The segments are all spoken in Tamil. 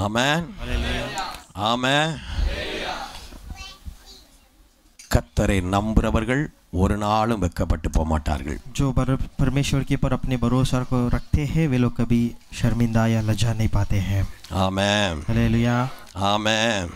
ஆமென் ஆமென். கர்த்தரை நம்புறவர்கள் ஒரு நாளும் வெட்கப்பட்டு போக மாட்டார்கள். जो परमेश्वर के पर अपने भरोसा को रखते हैं वे लोग कभी शर्मिंदा या लज्जा नहीं पाते हैं. ஆமென் हालेलुया ஆமென்.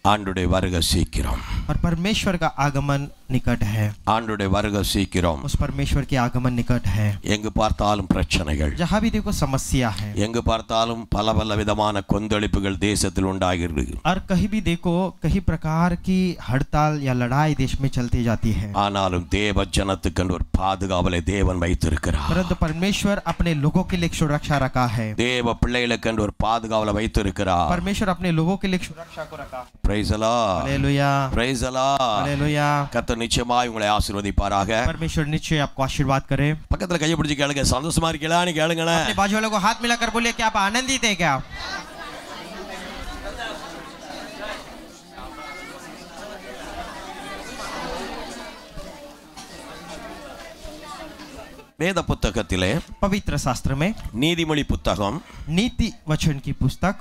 ஆண்டவருடைய வருகை சீக்கிரம். और परमेश्वर का आगमन निकट है. ஆண்டவருடைய வருகை சீக்கிரம். उस परमेश्वर के आगमन निकट है. எங்கு பார்த்தாலும் பிரச்சனைகள், जहाँ भी देखो समस्या है. எங்கு பார்த்தாலும் பல பல விதமான கொந்தளிப்புகள் தேசத்தில் உண்டாகிறது. और कहीं भी देखो कहीं प्रकार की हड़ताल या लड़ाई देश में चलती जाती है. ஆனாலும் தேவ ஜனத்துக்கு ஒரு பாதுகாவலை தேவன் வைத்திருக்கிறார். परंतु परमेश्वर अपने लोगों के लिए सुरक्षा रखा है. தேவ பிள்ளைகளுக்கு ஒரு பாதுகாவலை வைத்திருக்கிறார். परमेश्वर अपने लोगों के लिए सुरक्षा को रखा. Price the Lord. Hallelujah praise the Lord. Hallelujah. கர்த்தர் நிச்சயமாய் உங்களை ஆசீர்வதிப்பாராக. परमेश्वर निश्चय आपको आशीर्वाद करे. பக்கத்துல கையை பிடிச்சு கேளுங்க, சந்தோஷமா இருக்கீங்களான்னு கேளுங்களே. अपने बाजू वालों को हाथ मिलाकर बोलिए कि आप आनंदित हैं क्या? வேத புத்தகத்திலே पवित्र शास्त्र में நீதிமொழி புத்தகம் नीति वचन की पुस्तक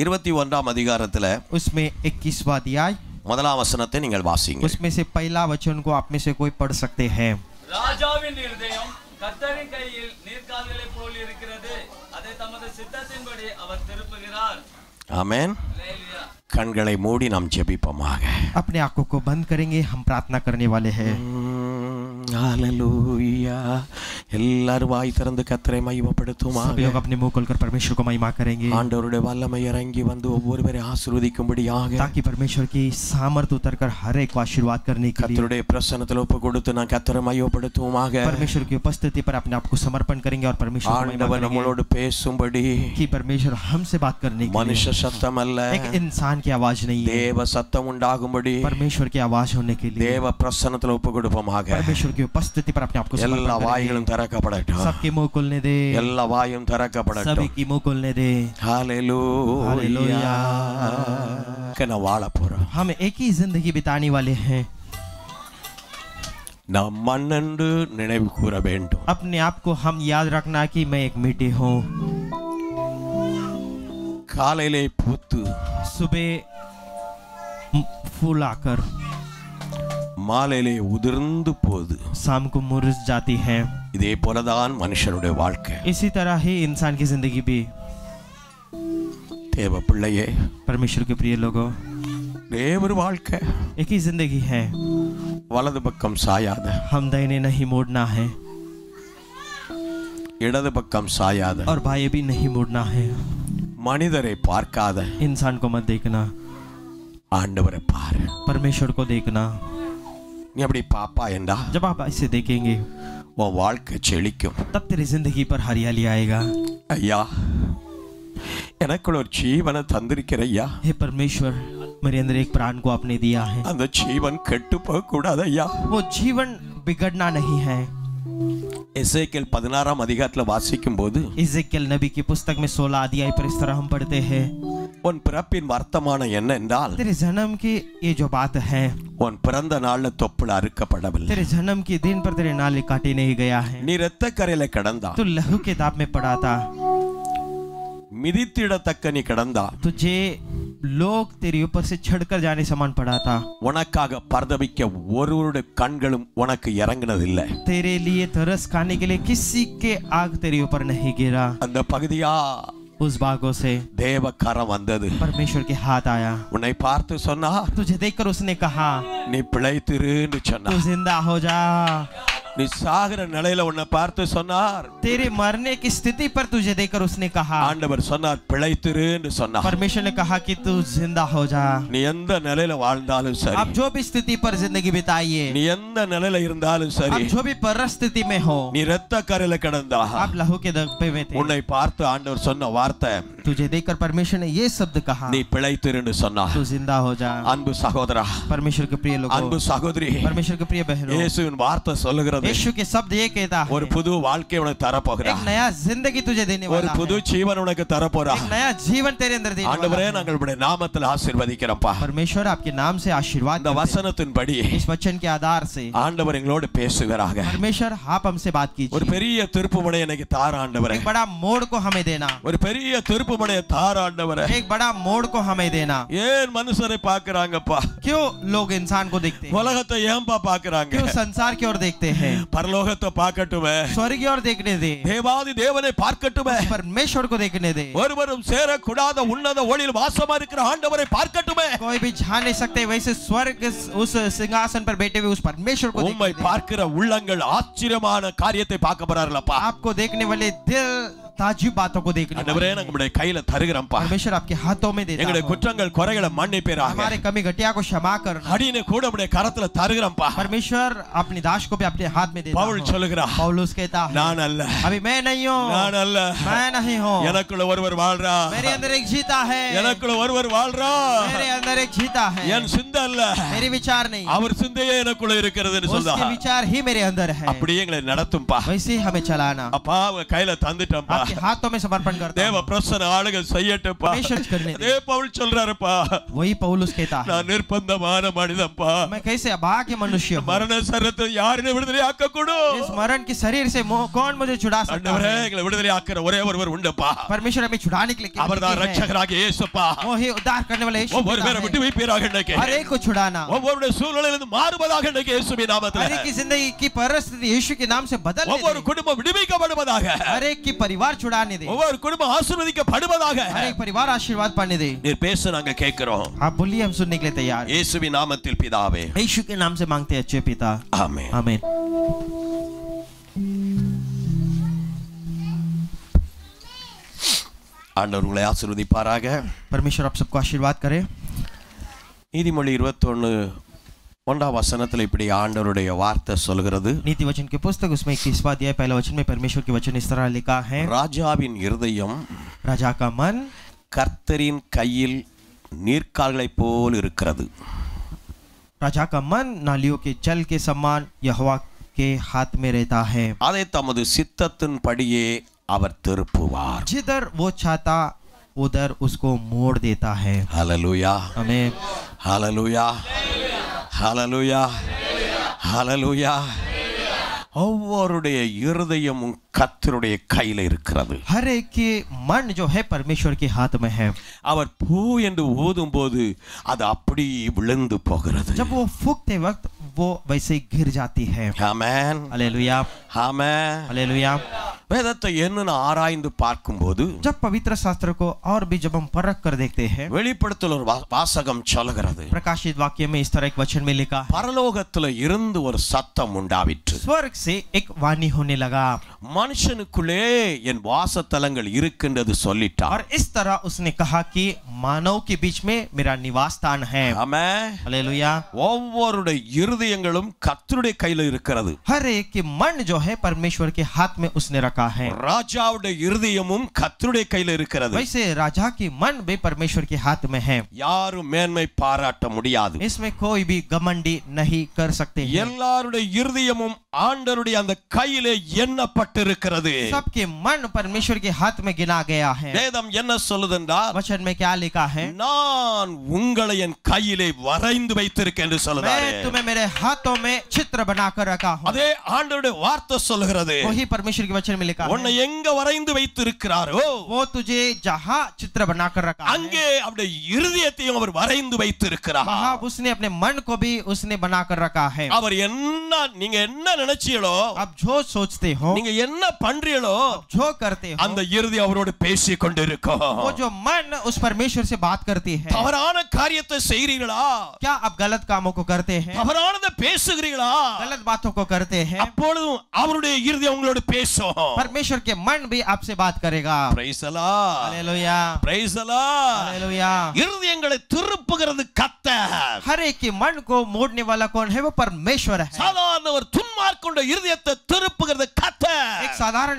21ஆம் அதிகாரத்துல उसमें 21वां अध्याय முதலாம் வசனத்தை நீங்கள் வாசிங்க. उसमें से पहला वचन को आप में से कोई पढ़ सकते हैं. ராஜாவின் இருதயம் கர்த்தரின் கையில் நீர்க்கால்களை போல் இருக்கிறது, அதை தமது சித்தத்தின்படி அவர் திருப்புகிறார். ஆமென். கண்களை மூடி நாம் ஜெபிப்போமாக. अपने आंखों को बंद करेंगे, हम प्रार्थना करने वाले हैं. हालेलुया. எல்லாரும் வாய் திறந்து கர்த்தரை மகிமைப்படுத்துவோமாக. सभी लोग अपने मुंह खोलकर परमेश्वर को महिमा करेंगे. ஆண்டவருடைய வல்லமை இறங்கி வந்து ஒவ்வொருவரை ஆசீர்வதிக்கும்படியாக, ताकि परमेश्वर की सामर्थ उतरकर हर एक को आशीर्वाद करने के लिए கர்த்தருடைய பிரசன்னத்தில் ஒப்பு கொடுத்து நான் கர்த்தரை மகிமைப்படுத்துவோமாக. परमेश्वर की उपस्थिति पर अपने आप को समर्पण करेंगे और परमेश्वर को महिमा ஆண்டவர் करेंगे நம்மளோடு பேசும்படி. कि परमेश्वर हमसे बात करने के लिए மனுஷ சத்தம் அல்ல, एक इंसान की आवाज नहीं है, தேவ சத்தம் உண்டாகும்படி परमेश्वर की आवाज होने के लिए தேவ பிரசன்னத்தில் ஒப்பு கொடுப்போமாக. परमेश्वर की उपस्थिति पर अपने आप को எல்லா समर्पण வாய்களும் करेंगे. திறக்கப்படட்டும். सबके मुंह खोलने दे, எல்லா வாயும் सभी திறக்கப்படட்டும். की मुंह खोलने दे. ஹalleluya. हालेलुया. கன வாழ போறோம். हम एक ही जिंदगी बिताने वाले हैं. நாம் மண்ணென்று நினைவு கூற வேண்டும். अपने आप को हम याद रखना कि मैं एक मिट्टी हूँ. காலையிலே பூத்து सुबह फूल आकर மாலையிலே உதிர்ந்து போகுது. शाम को मुरझ जाती है. இதே போலதான் மனுஷனுடைய வாழ்க்கை. इसी तरह ही इंसान की जिंदगी भी. தேவ பிள்ளையே, परमेश्वर के प्रिय लोगों, தேவ வாழ்க்கை एक ही जिंदगी है. வலது பக்கம் சாயாத, हम दाहिने नहीं मोड़ना है இடது பக்கம் சாயாத, और बाएं भी नहीं मोड़ना है. மனிதரை பார்க்காத, इंसान को मत देखना, ஆண்டவரை பாரு. परमेश्वर को देखना. நீ அப்படி பாப்பா என்றா जब आप इसे देखेंगे உன் வாழ்க்கை செழிக்கும். तब तेरी जिंदगी पर हरियाली आएगा. ஐயா, எனக்குள்ள ஒரு ஜீவனை தந்திருக்கிற ஐயா. हे परमेश्वर, मेरे अंदर एक प्राण को आपने दिया है. அந்த ஜீவன் கெட்டு போக கூடாது ஐயா. वो जीवन बिगड़ना नहीं है. எசேக்கியேல் 16ஆம் அதிகாரத்துல வாசிக்கும் போது इज़ेकियल नबी की पुस्तक में 16 अध्याय पर इस तरह हम पढ़ते हैं. உன் பிறப்பின் வர்த்தமானம் என்ன என்றால், तेरे जन्म की ये जो बात है, உன் பிறந்த நாள்ல தொப்புள் அறுக்கப்படவில்லை. तेरे जन्म के दिन पर तेरे नाले काटे नहीं गया है. நீ இரத்த கரையில கிடந்தா, तू लहू के दाब में पड़ा था. மிதித்திடத்தக்க நீ கிடந்தா, तुझे लोग तेरे ऊपर से छड़कर जाने समान पड़ा था. உனக்காக பரிதபிக்க ஒருவருடைய கண்களும் உனக்கு இறங்கினதில்லை. तेरे लिए तरस खाने के लिए किसी के आग तेरे ऊपर नहीं गिरा. அந்த பகுதியா उस भागों से தேவ கரம் வந்தது. परमेश्वर के हाथ आया. உன்னை பார்த்து சொன்னா, तुझे देखकर उसने कहा, நீ பிழைத்திருன்னு சொன்னா. तू जिंदा हो जा. நீ சாகிற நிலையில உன்னை பார்த்து சொன்னார். तेरे मरने की स्थिति पर तुझे देखकर उसने कहा, ஆண்டவர் சொன்னார், பிழைத்திருன்னு சொன்னார். परमेश्वर ने कहा कि तू जिंदा हो जा. நீ எந்த நிலையில வாழ்ந்தாலும் சரி, आप जो भी स्थिति पर जिंदगी बिताइए, நீ எந்த நிலையில இருந்தாலும் சரி, आप जो भी परिस्थिति में हो, நீ இரத்த கரையில கிடந்தா, आप लहू के दब्बे में थे, உன்னை பார்த்து ஆண்டவர் சொன்ன வார்த்தை, तुझे देखकर परमेश्वर ने ये शब्द कहा, நீ பிழைத்திரு என்று சொன்னார். तू जिंदा हो जा। அன்பு சகோதரா, परमेश्वर के प्रिय लोगों, அன்பு சகோதரி, परमेश्वर के प्रिय बहनों, இயேசுவின் வார்த்தை சொல்லுகிறது, यीशु के शब्द ये कहता है, ஒரு புது வாழ்க்கை உனக்கு தர एक போகிறார். नया जिंदगी तुझे देने ஒரு वाला புது है, ஜீவன் உனக்கு தர போறார். एक नया जीवन तेरे अंदर देने ஆண்டவரே, वाला है। நாங்கள் உம்முடைய நாமத்தில் ஆசீர்வதிக்கிறோம்ப்பா. परमेश्वर आपके नाम से आशीर्वाद இந்த करते हैं। வசனத்தின்படி इस वचन के आधार से ஆண்டவர் எங்களோடு பேசுகிறாங்க. परमेश्वर आप हमसे बात ஒரு कीजिए। பெரிய திருப்புமுனை எனக்கு தார ஆண்டவரே. एक बड़ा मोड़ को हमें देना, ஒரு பெரிய திருப்புமுனையை தார ஆண்டவரே. एक बड़ा मोड़ को हमें देना। ஏன் மனுஷரை பாக்குறாங்கப்பா? क्यों लोग इंसान को देखते हैं? உலகத்தை ஏன்பா பாக்குறாங்க? क्यों संसार की ओर देखते हैं? பரலோகத்தை பார்க்கட்டுமே, स्वर्ग की ओर देखने दे, தேவாதி தேவனை பார்க்கட்டுமே, परमेश्वर को देखने दे। ஒருவரும் சேரக்கூடாத உன்னத ஒளியில் வாசமா இருக்கிற ஆண்டவரை பார்க்கட்டுமே. कोई भी जान नहीं सकते वैसे स्वर्ग उस सिंहासन पर बैठे हुए उस परमेश्वर को உம்மை देखने दे। பார்க்கிற உள்ளங்கள் ஆச்சரியமான காரியத்தை பார்க்க போறார்களப்பா. आपको देखने वाले दिल ताजुब बातों को देखने ஆண்டவரே, वाले हैं। நம்முடைய கையில தருகிறோம்ப்பா. परमेश्वर आपके हाथों में देता எங்களுடைய है। குற்றங்கள் குறைகளை மன்னிப்பீராக. हमारे कमी घटिया को क्षमा करना। அடியனை கூட நம்முடைய கரத்துல தருகிறோம்ப்பா. परमेश्वर अपनी दास को भी अपने हाथ में देता பவுல் है। சொல்லுகிறார், पौलुस कहता है, நான் அல்ல, अभी मैं नहीं हूँ, நான் அல்ல, मैं नहीं हूँ, எனக்குள்ள ஒருவர் வாழ்றார், मेरे अंदर एक जीता है, எனக்குள்ள ஒருவர் வாழ்றார். मेरे अंदर एक जीता है, என் சிந்தை அல்ல, मेरी विचार नहीं, அவர் சிந்தையே எனக்குள்ள இருக்கிறதுன்னு उसके சொல்றார். विचार ही मेरे अंदर है। அப்படியே எங்களை நடத்தும்பா. वैसे ही हमें चलाना। அப்பா, உங்க கையில தந்துட்டோம்ப்பா. आपके हाथों में समर्पण करता தேவ हूं। பிரசன்ன ஆளுகை செய்யட்டும்ப்பா. परमेश्वर करने दे। அதே பவுல் சொல்றாருப்பா, वही पौलुस कहता है, நான் நிர்பந்தமான மனிதன்ப்பா. मैं कैसे अभाग्य मनुष्य हूँ, மரண சரத்தை யாரினை விடுதலை ஆக்கக்கூடும்? इस मरण के शरीर से कौन मुझे छुड़ा सकता ஆண்டவரே, है? எங்களை விடுதலை ஆக்குற ஒரே ஒருவர் உண்டுப்பா. परमेश्वर हमें छुड़ाने के लिए केवल அவர்தான் एक ही है। ரட்சகராகிய இயேசுப்பா. वो ही उद्धार करने वाले यीशु ஒவ்வொரு பேரை விட்டு है। வைப்பீராக இன்னைக்கு. हर एक को छुड़ाना, ஒவ்வொருடைய சூழ்நிலையிலிருந்து மாறுவதாக இன்னைக்கு இயேசுவின் நாமத்திலே. हर एक की जिंदगी की परिस्थिति यीशु के नाम से बदलने ஒவ்வொரு दे। குடும்பம் விடுவிக்கப்படுவதாக, हर एक की परिवार छुड़ाने दे, ஒவ்வொரு குடும்பம் ஆசீர்வதிக்கப்படுவதாக हर एक परिवार आशीर्वाद पाने दे। நீர் பேச நாங்க கேட்கிறோம். आप बोलिए, हम सुनने के लिए तैयार हैं। இயேசுவின் நாமத்தில் பிதாவே, यीशु के नाम से मांगते हैं अच्छे पिता, ஆமென். आमीन। ஆண்டவர் உங்களை ஆசீர்வதிப்பாராக. परमेश्वर आप सबको आशीर्वाद करे। நீதிமொழி 21 வசனத்தில் இப்படி ஆண்டவருடைய வார்த்தை சொல்கிறது, नीति वचन के पुस्तक उसमें 21वां अध्याय पहला वचन में परमेश्वर के वचन इस तरह लिखा है, ராஜாவின் இருதயம் राजा का मन கர்த்தரின் கையில் நீர்க்கால்களைப் போல் இருக்கிறது. राजा का मन नालियों के जल के समान यहोवा के हाथ में रहता है। அதை தமது சித்தத்தின்படியே அவர் திருப்புவார். जिधर वो चाहता उधर उसको मोड़ देता है। ஹல்லேலூயா, हमें ஹல்லேலூயா, ஹல்லேலூயா, ஹல்லேலூயா. ஒவ்வொருடைய இருதயமும் கர்த்தருடைய கையில இருக்கிறது. हर एक के मन जो है परमेश्वर के हाथ में है। அவர் பூ என்று ஊதும் போது அது அப்படி விழுந்து போகிறது. जब वो फूंकते वक्त वो वैसे ही गिर जाती है। ஆமென், हालेलुया, ஆமென். हालेलुया। வேதத்தை என்னன்னு ஆராய்ந்து பார்க்கும்போது जब पवित्र शास्त्र को और भी जब हम परख कर देखते हैं, வெளிப்படுத்தல் ஒரு வாசகம் சொல்கிறது, प्रकाशित वाक्य में इस तरह एक वचन में लिखा है, பரலோகத்துல இருந்து ஒரு சத்தம் உண்டாவிற்று. स्वर्ग से एक वाणी होने लगा மனுஷனுக்குள்ளே என் வாசத்தலங்கள் இருக்கின்றது சொல்லிட்டார். और इस तरह उसने कहा कि मानव के बीच में मेरा निवास स्थान है। ஆமென். हालेलुया। ஒவ்வொருடைய இருதயங்களும் கர்த்தருடைய கையில இருக்கிறது. हर एक के मन जो है परमेश्वर के हाथ में उसने रखा है। ராஜாவுடைய இருதயமும் கர்த்தருடைய கையில இருக்கிறது. वैसे राजा की मन भी परमेश्वर के हाथ में है। யாரும் மேன்மை பாராட்ட முடியாது. इसमें कोई भी घमंडी नहीं कर सकते हैं। எல்லாருடைய இருதயமும் ஆண்டவருடைய அந்த கையிலே எண்ணப்பட்டிருக்கிறது. सबके मन परमेश्वर के हाथ में गिना गया है। வேதம் என்ன சொல்லுதென்றால், वचन में क्या लिखा है, நான் உங்களை என் கையிலே வரைந்து வைத்திருக்கேன் என்று சொல்லுகிறார். मैं तुम्हें मेरे हाथों में चित्र बनाकर रखा हूं। அதே ஆண்டவருடைய வார்த்தை சொல்லுகிறது, वही परमेश्वर के वचन में लिखा உன்னை है, எங்க வரைந்து வைத்திருக்கிறாரோ वो तुझे जहां चित्र बनाकर रखा है, அங்கே அவருடைய இருதயத்தையும் அவர் வரைந்து வைத்திருக்கிறார். वहां उसने अपने मन को भी उसने बनाकर रखा है। அவர் என்ன, நீங்க என்ன நினைச்சீங்களோ, आप जो सोचते हो, நீங்க என்ன பண்றீங்களோ, जो करते हो, அந்த இருதயம் அவரோடு பேசிக் கொண்டிருக்கும். वो जो मन उस परमेश्वर से बात करती है। தவறான காரியத்தை செய்றீங்களா, क्या आप गलत कामों को करते हैं, தவறானதை பேசுகிறீங்களா, गलत बातों को करते हैं, அப்பொழுதும் அவருடைய இருதயம் உங்களோடு பேசும். परमेश्वर के मन भी आपसे बात करेगा। Price the Lord, hallelujah, praise the Lord. Hallelujah. இருதயங்களை திருப்புகிறது கர்த்தர். हर एक के मन को मोड़ने वाला कौन है? वो परमेश्वर है। சாதாரண ஒரு துன்மார்க்கனுடைய இருதயத்தை திருப்புகிறது கர்த்தர். एक साधारण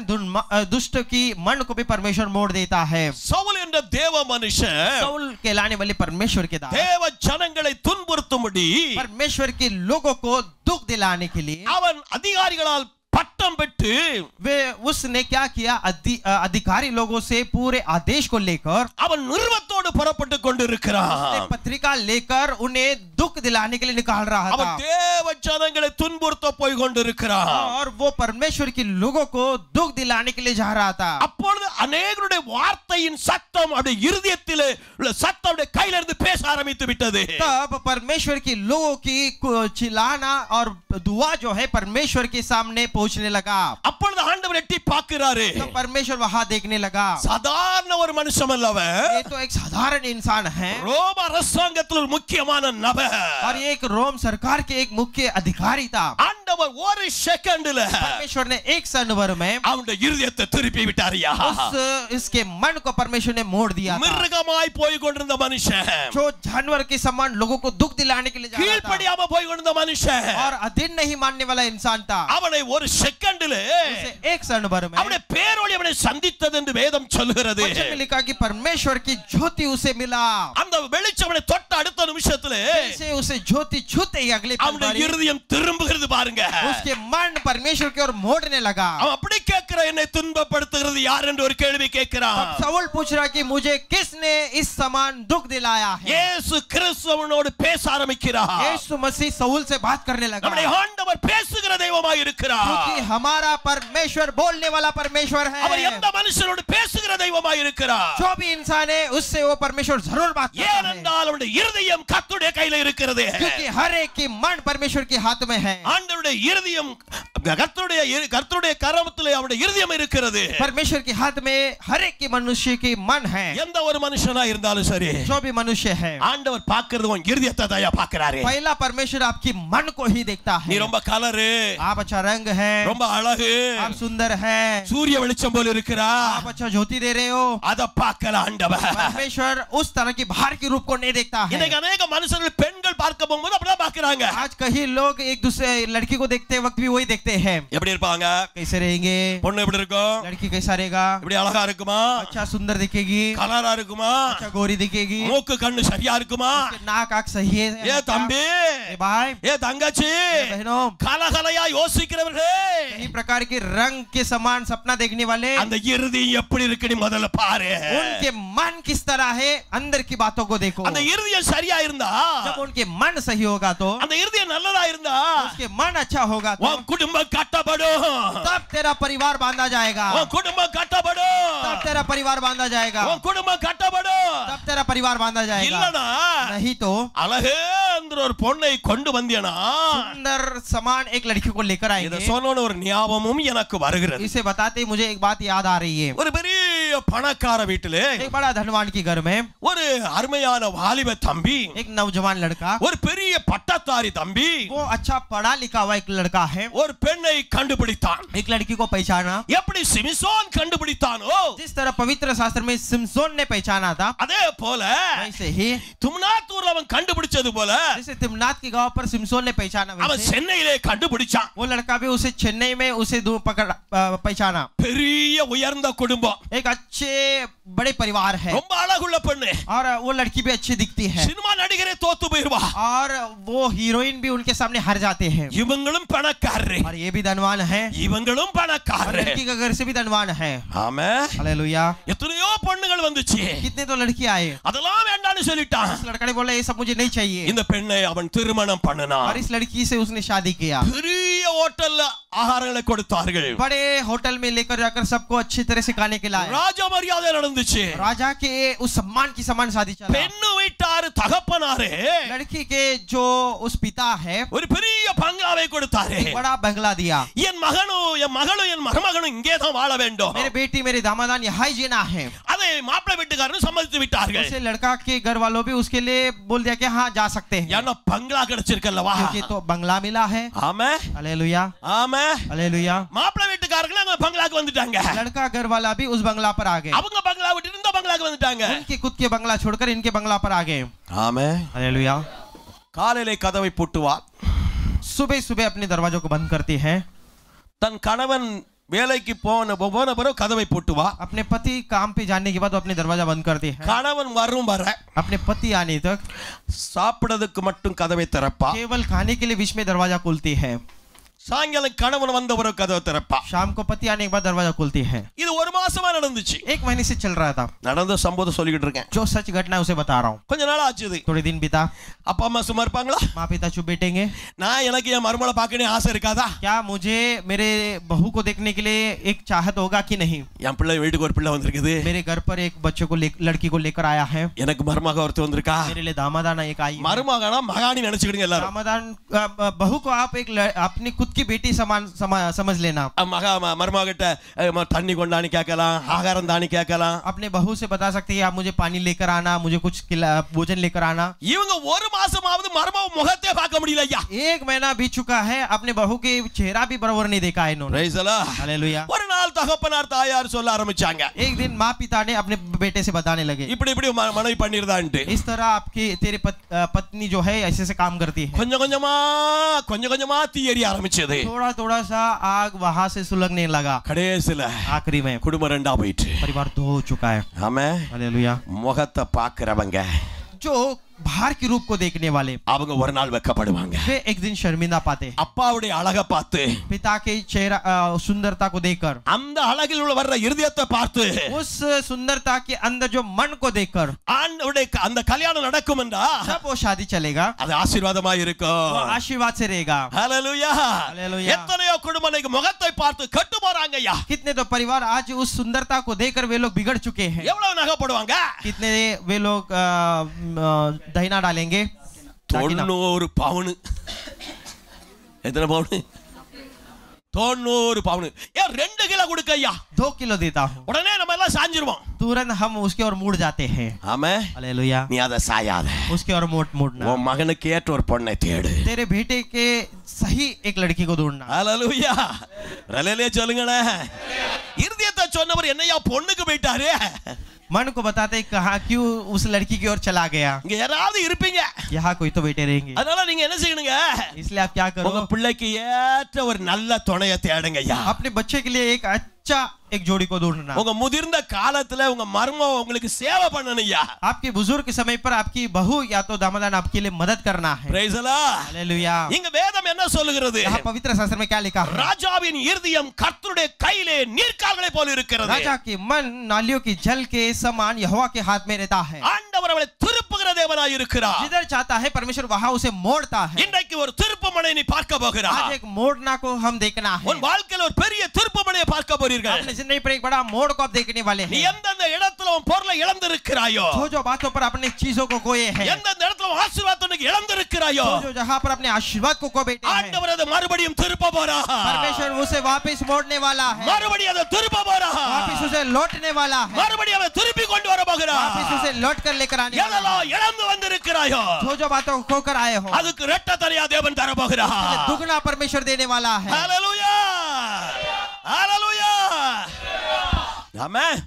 दुष्ट की मन को भी परमेश्वर मोड़ देता है। சவுல் என்ற தேவ மனுஷன் साउल कहलाने वाले परमेश्वर के दास தேவ ஜனங்களை துன்புறுத்தும்படி परमेश्वर के लोगों को दुख दिलाने के लिए அவன் அதிகாரிகளால் பட்டம் பெற்று वे उसने क्या किया? अधिकारी लोगों से पूरे आदेश को लेकर அவன் நிர்வத்தோடு புறப்பட்டு கொண்டிருக்கிறான். पत्रिका लेकर उन्हें दुख दिलाने के लिए निकाल रहा அவன் था தேவ ஜனங்களை துன்புறுத்த போய் கொண்டிருக்கிறான். और वो परमेश्वर के लोगों को दुख दिलाने के लिए जा रहा था। அப்பொழுது अनेகருடைய வார்த்தையின் சத்தம் அவருடைய இருதயத்திலே உள்ள சத்தம் அவருடைய கையில இருந்து பேச ஆரம்பித்து விட்டது. तब परमेश्वर के लोगों की चिल्लाना और दुआ जो है परमेश्वर के सामने पहुंचने लगा। அப்பொழுது ஆண்டவர் எட்டி பார்க்கிறாரு. तो परमेश्वर वहां देखने लगा। சாதாரண ஒரு மனுஷன் அல்லவன், ये तो एक साधारण इंसान है ரோம அரசாங்கத்தில் ஒரு முக்கியமான நபர். और ये एक रोम सरकार के एक मुख्य अधिकारी था। ஆண்டவர் ஒரு செகண்ட்ல परमेश्वर ने एक क्षण में அவனுடைய இருதயத்தை திருப்பி விட்டாரியா. इसके मन को परमेश्वर ने मोड़ दिया था। மிருகமாய் போய் கொண்டிருந்த மனுஷன், जो जानवर के समान लोगों को दुख दिलाने के लिए जा रहा था கீழ்ப்படியாம போய் கொண்டிருந்த மனுஷன், और अधीन नहीं मानने वाला इंसान था। அவனை ஒரு செகண்ட்ல उसे एक क्षण में அவனுடைய பேரொளி அவனை சந்தித்தது என்று வேதம் சொல்லுகிறது. वचन में लिखा कि परमेश्वर की ज्योति उसे मिला। அந்த வெளிச்சம் அவனை தொட்ட அடுத்த நிமிஷத்துல जैसे उसे ज्योति छूते ही अगले पल அவனுடைய இருதயம் திரும்புகிறது பாருங்க. उसके मन परमेश्वर की ओर मोड़ने लगा। அவன் அப்படி கேட்கிற, என்னை துன்பப்படுத்துகிறது யார் என்று ஒரு கேள்வி கேட்கிறான். सवाल पूछ रहा कि मुझे किसने इस समान दुख दिलाया है? இயேசு கிறிஸ்து அவனோடு பேச ஆரம்பிக்கிறார். यीशु मसीह सऊल से बात करने लगा। நம்முடைய ஆண்டவர் பேசுகிற தெய்வமாய் இருக்கிறார். क्योंकि हमारा परमेश्वर बोलने वाला परमेश्वर है। அவர் எந்த மனுஷனோடு பேசுகிற தெய்வமாய் இருக்கிறார். जो भी इंसान है उससे वो परमेश्वर जरूर बात करता है। ஏனென்றால் அவனுடைய இருதயம் கர்த்தருடைய கையில இருக்கிறது. क्योंकि हर एक की मन परमेश्वर के हाथ में है। ஆண்டவருடைய இருதயம் கர்த்தருடைய கரத்திலே அவருடைய இருதயம் இருக்கிறது. परमेश्वर के हाथ में हर एक के मनुष्य की मन है। எந்த ஒரு மனுஷனா இருந்தாலும் சரி, जो भी मनुष्य है ஆண்டவர் பார்க்கிறது உன் இருதயத்தை தான் பார்க்கிறாரு. पहला परमेश्वर आपकी मन को ही देखता நீ है। ரொம்ப கலரு, आप अच्छा रंग है, ரொம்ப அழகு, आप सुंदर है, சூரிய வெளிச்சம் போல இருக்கிறா, आप अच्छा ज्योति दे रहे हो, அத பார்க்கல ஆண்டவர். परमेश्वर उस तरह की बाहर के रूप को नहीं देखता है। இன்னைக்கு अनेक மனுஷர்கள் பெண்கள் பார்க்க போகும்போது அப்படிதான் பார்க்கறாங்க. आज कई लोग एक दूसरे लड़की को देखते वक्त भी वही देखते हैं। எப்படி இருப்பாங்க? कैसे रहेंगे, பொண்ணு எப்படி இருக்கும்? लड़की कैसा रहेगा, இப்படி அழகா இருக்குமா? अच्छा सुंदर दिखेगी, கலரா இருக்குமா? अच्छा गोरी दिखेगी, மூக்கு கண்ணு சரியா இருக்குமா? उसके नाक आँख सही है, ஏ தம்பி, ए भाई, ஏ தங்கச்சி, ए बहनों, கலகலையா யோசிக்கிறவர்களே, कई प्रकार के रंग के समान सपना देखने वाले, அந்த இருதயம் எப்படி இருக்குன்னு முதல்ல பாரு. उनके मन किस तरह है, अंदर की बातों को देखो। அந்த இருதயம் சரியா இருந்தா, जब उनके मन सही होगा तो அந்த இருதயம் நல்லதா இருந்தா, उसके मन अच्छा होगा तो உன் குடும்பம் கட்டப்படும். तब तेरा परिवार बांधा जाएगा, உன் குடும்பம் கட்டப்படும். तब तेरा परिवार बांधा जाएगा, உன் குடும்பம் கட்டப்படும். तब तेरा परिवार बांधा जाएगा। இல்லனா नहीं तो அழகேந்திர ஒரு பொண்ணை கொண்டு வந்தியனா, सुंदर समान एक लड़की को लेकर இத आएंगे। சொன்னோன ஒரு ஞாபகமும் எனக்கு வருகிறது. इसे बताते मुझे एक बात याद आ रही है। ஒரு பெரிய பணக்கார வீட்டிலே एक बड़ा धनवान के घर में ஒரு அருமையான வாலிப தம்பி, एक नौजवान लड़का, ஒரு பெரிய பட்டதாரி தம்பி वो अच्छा पढ़ा लिखा हुआ एक लड़का है, ஒரு பெண்ணை கண்டுபிடித்தான். एक लड़की को पहचाना। எப்படி சிம்சோன் கண்டுபிடித்தானோ, जिस तरह पवित्र शास्त्र में सिमसोन ने पहचाना था, அதே போல वैसे ही தும்னாத்தூர்ல அவன் கண்டுபிடிச்சது போல जैसे तिमनाथ के गांव पर सिमसोन ने पहचाना, அவன் वैसे சென்னையிலே கண்டுபிடிச்சான். वो लड़का भी उसे चेन्नई में उसे पहचाना। பெரிய உயர்ந்த குடும்பம், एक अच्छे बड़े परिवार है ரொம்ப அழகுள்ள பெண்ணு, और वो लड़की भी अच्छी दिखती है சினிமா நடிகரே தோத்து போயிருவா. और वो हीरोइन भी उनके सामने हार जाते हैं। இவங்களும் பணக்காரரு, और ये भी धनवान है, இவங்களும் और பணக்காரரு. लड़की का घर से भी धनवान है। ஆமென். हालेलुया। எத்தனையோ பொண்ணுகள் வந்துச்சு, कितने तो लड़की आए, அதெல்லாம் வேண்டாம்னு சொல்லிட்டான். उस लड़का ने बोला ये सब मुझे नहीं चाहिए, இந்த பெண்ணை அவன் திருமணம் பண்ணனான். और इस लड़की से उसने शादी किया। பெரிய ஹோட்டல்ல ஆகாரங்களை கொடுத்தார்கள். बड़े होटल में लेकर जाकर सबको अच्छी तरह से खाने के लाए। ராஜ மரியாதை நடந்துச்சு. राजा के उस सम्मान की समान शादी चला। பெண்ணு வீட்டார் தகப்பனாரே लड़की के जो उस पिता है ஒரு பெரிய பங்களாவை கொடுத்தாரு. एक बड़ा बंगला दिया। என் மகனும் என் மருமகனும் இங்கே தான் வாழ வேண்டும். मेरे बेटी मेरे दामादान यहाँ ही जीना है। அதை மாப்பிள்ளை வீட்டுக்காரரும் சம்மதித்து விட்டார்கள். उसे लड़का के घर वालों भी उसके लिए बोल दिया कि हाँ जा सकते हैं। ஏன்னா பங்களா கிடைச்சிருக்கல்லவா क्योंकि तो बंगला मिला है। ஆமே हालेलुया ஆமே हालेलुया। மாப்பிள்ளை வீட்டுக்காரங்க அங்க பங்களாக்கு வந்துட்டாங்க लड़का घर वाला भी उस बंगला पर आ गए। அவங்க பங்களா விட்டு இந்த பங்களாக்கு வந்துட்டாங்க उनके खुद के बंगला छोड़कर इनके बंगला पर आ गए। ஆமே हालेलुया। காலையிலே கதவை பூட்டுவாள் सुबह सुबह अपने दरवाजों को बंद करती है। தன் கணவன் வேலைக்கு போன பிறகு கதவை பூட்டுவா अपने पति काम पे जाने के बाद वो अपने दरवाजा बंद करती है। கணவன் வரும் வர अपने पति आने तक சாப்பிடுறதுக்கு மட்டும் கதவை திறப்பா केवल खाने के लिए बीच में दरवाजा खुलती है। சாயங்காலம் கணவன் வந்த பிறகு கதவை திறப்பா शाम को पति आने के बाद दरवाजा खुलती है। இது ஒரு மாசமா நடந்துச்சு 1 महीने से चल रहा था। நடந்த சம்பவத்தை சொல்லிக்கிட்டு இருக்கேன் जो सच घटना है उसे बता रहा हूँ। கொஞ்ச நாள் ஆச்சு இது थोड़े दिन बीता। அப்பா அம்மா சும்மா இருப்பாங்களா माँ पिता चुप बैठेंगे? நான் எனக்கு என் மருமகளை பார்க்கணும் ஆசை இருக்காதா क्या मुझे मेरे बहू को देखने के लिए एक चाहत होगा कि नहीं? என் பிள்ளை வீட்டுக்கு ஒரு பிள்ளை வந்திருக்குது मेरे घर पर एक बच्चे को लड़की को लेकर आया है। எனக்கு மருமக ஒருத்தர் வந்திருக்கா मेरे लिए दामादाना एक आई है। மருமகனா மகாணி நினைச்சுக்கிடுங்க எல்லாரும் दामादान बहू को आप एक अपनी खुद की बेटी समान समझ लेना। மருமக கிட்ட தண்ணி கொண்டான்னு கேட்கலாம் ஆகாரம் தானி கேட்கலாம் अपने बहू से बता सकते हैं आप मुझे पानी लेकर आना, मुझे कुछ भोजन लेकर आना। இவங்க ஒரு மாசமாவது மருமக முகத்தை பார்க்க முடியல ஐயா 1 महीना बीत चुका है, अपने बहू के चेहरा भी बराबर नहीं देखा है इन्होंने। பிரைஸ் அல்லாஹ் हालेलुया। ஒரு நாள் தகப்பனார் தாயார் சொல்ல ஆரம்பிச்சாங்க एक दिन माँ पिता ने अपने बेटे से बताने लगे இப்படி இப்படி மனைவி பண்ணிருதான்ட்டு इस तरह आपकी तेरे पत्नी जो है ऐसे से काम करती है। கொஞ்சம் கொஞ்சமா தீ எரிய ஆரம்பிச்சது थोड़ा थोड़ा सा आग वहां से सुलगने लगा। கடைசில आखिरी में குடும்பம் ரெண்டா போயிட்டு परिवार दो हो चुका है। ஆமே हालेलुया। முகத்தை பாக்குறவங்க जो बाहर के रूप को देखने वाले அவங்க ஒரு நாள் வெட்கப்படுவாங்க वे एक दिन शर्मिंदा पाते हैं। அப்பாவுடைய அழகை பார்த்து पिता के चेहरा सुंदरता को देखकर, அந்த அழகில் உள்ள வர்ற இருதயத்தை பார்த்து उस सुंदरता के अंदर जो मन को देखकर ஆண்டவருடைய அந்த கல்யாணம் நடக்கும் என்றா जब वो शादी चलेगा அது ஆசீர்வாதமா वो இருக்கும் आशीर्वाद से रहेगा। ஹalleluya हालेलुया। எத்தனையோ குடும்பங்களுக்கு முகத்தை பார்த்து கெட்டு போறாங்க ஐயா कितने तो परिवार आज उस सुंदरता को देखकर वे लोग बिगड़ चुके हैं। எவ்வளவு நகைப்படுவாங்க कितने वे लोग दहीना डालेंगे? 90 பவுன் எத்தனை பவுன் 90 பவுன் ஏன் 2 கிலோ கொடுக்க ஐயா 2 किलो देता हूँ, உடனே நம்ம எல்லாம் சாஞ்சிருவோம் तुरंत हम उसके ओर मुड़ जाते हैं। ஆமே हालेलुया। நீ அதை சாயாத उसके ओर मुड़ना। உன் மகனுக்கு ஏற்ற ஒரு பொண்ணை தேடு तेरे बेटे के सही एक लड़की को ढूंढना। ஹalleluya ஹalleluya சொல்லுங்கடா இருதயத்தை சொன்னவர் என்னையா பொண்ணுக்கு போயிட்டாரு मन को बताते कहा क्यों उस लड़की की ओर चला गया। இங்க யாராவது இருப்பீங்க यहाँ कोई तो बैठे रहेंगे, அதனால நீங்க என்ன செய்யணுங்க इसलिए आप क्या உங்க करो பிள்ளைக்கு ஏற்ற ஒரு நல்ல துணையை தேடுங்க ஐயா अपने बच्चे के लिए एक अच्छा एक जोड़ी को ढूंढना। உங்க முதிர்ந்த காலத்துல உங்க மர்மம் உங்களுக்கு சேவை பண்ணணும் ஐயா आपके बुजुर्ग के समय पर आपकी बहू या तो दामादान आपके लिए मदद करना है। பிரைஸ் அல்லாஹ் हालेलुया। இங்க வேதம் என்ன சொல்லுகிறது यहाँ पवित्र शास्त्र में क्या लिखा है? ராஜாவின் இருதயம் கர்த்தருடைய கையிலே நீர்க்கால்களை போல இருக்கிறது राजा के मन नालियों की जल के समान यहोवा के हाथ में रहता है। ஆண்டவர் அவளை திருப்புகிற தேவனாய் இருக்கிறார் जिधर चाहता है परमेश्वर वहां उसे मोड़ता है। இன்றைக்கு ஒரு திருப்புமனை நீ பார்க்க போகிறாய் आज एक मोड़ना को हम देखना है। உன் வாழ்க்கையில ஒரு பெரிய திருப்புமனையை பார்க்க போறீர்கள் अपने जिंदगी पर एक बड़ा मोड़ को आप देखने वाले நீ हैं। எந்தெந்த இடத்துல உன் பொருளை இழந்திருக்கிறாயோ जो जो बातों पर अपने चीजों को खोए हैं, எந்தெந்த இடத்துல உன் ஆசீர்வாதத்தை இழந்திருக்கிறாயோ जो जो जहां पर अपने आशीर्वाद को खो बैठे हैं, ஆண்டவர் அதை மறுபடியும் திருப்ப போறார் परमेश्वर उसे वापस मोड़ने वाला है, மறுபடியும் அதை திருப்ப போறார் वापस उसे लौटने वाला है, மறுபடியும் அதை திருப்பி கொண்டு வர போகிறார் वापस उसे लौट कर लेकर आने वाला எதெல்லாம் இழந்து வந்திருக்கிறாயோ है। जो जो बातों को खोकर आए हो அதுக்கு இரட்டத்தனையா தேவன் தர போகிறார் दुगना परमेश्वर देने वाला है। ஹalleluya ஹalleluya ஆமென்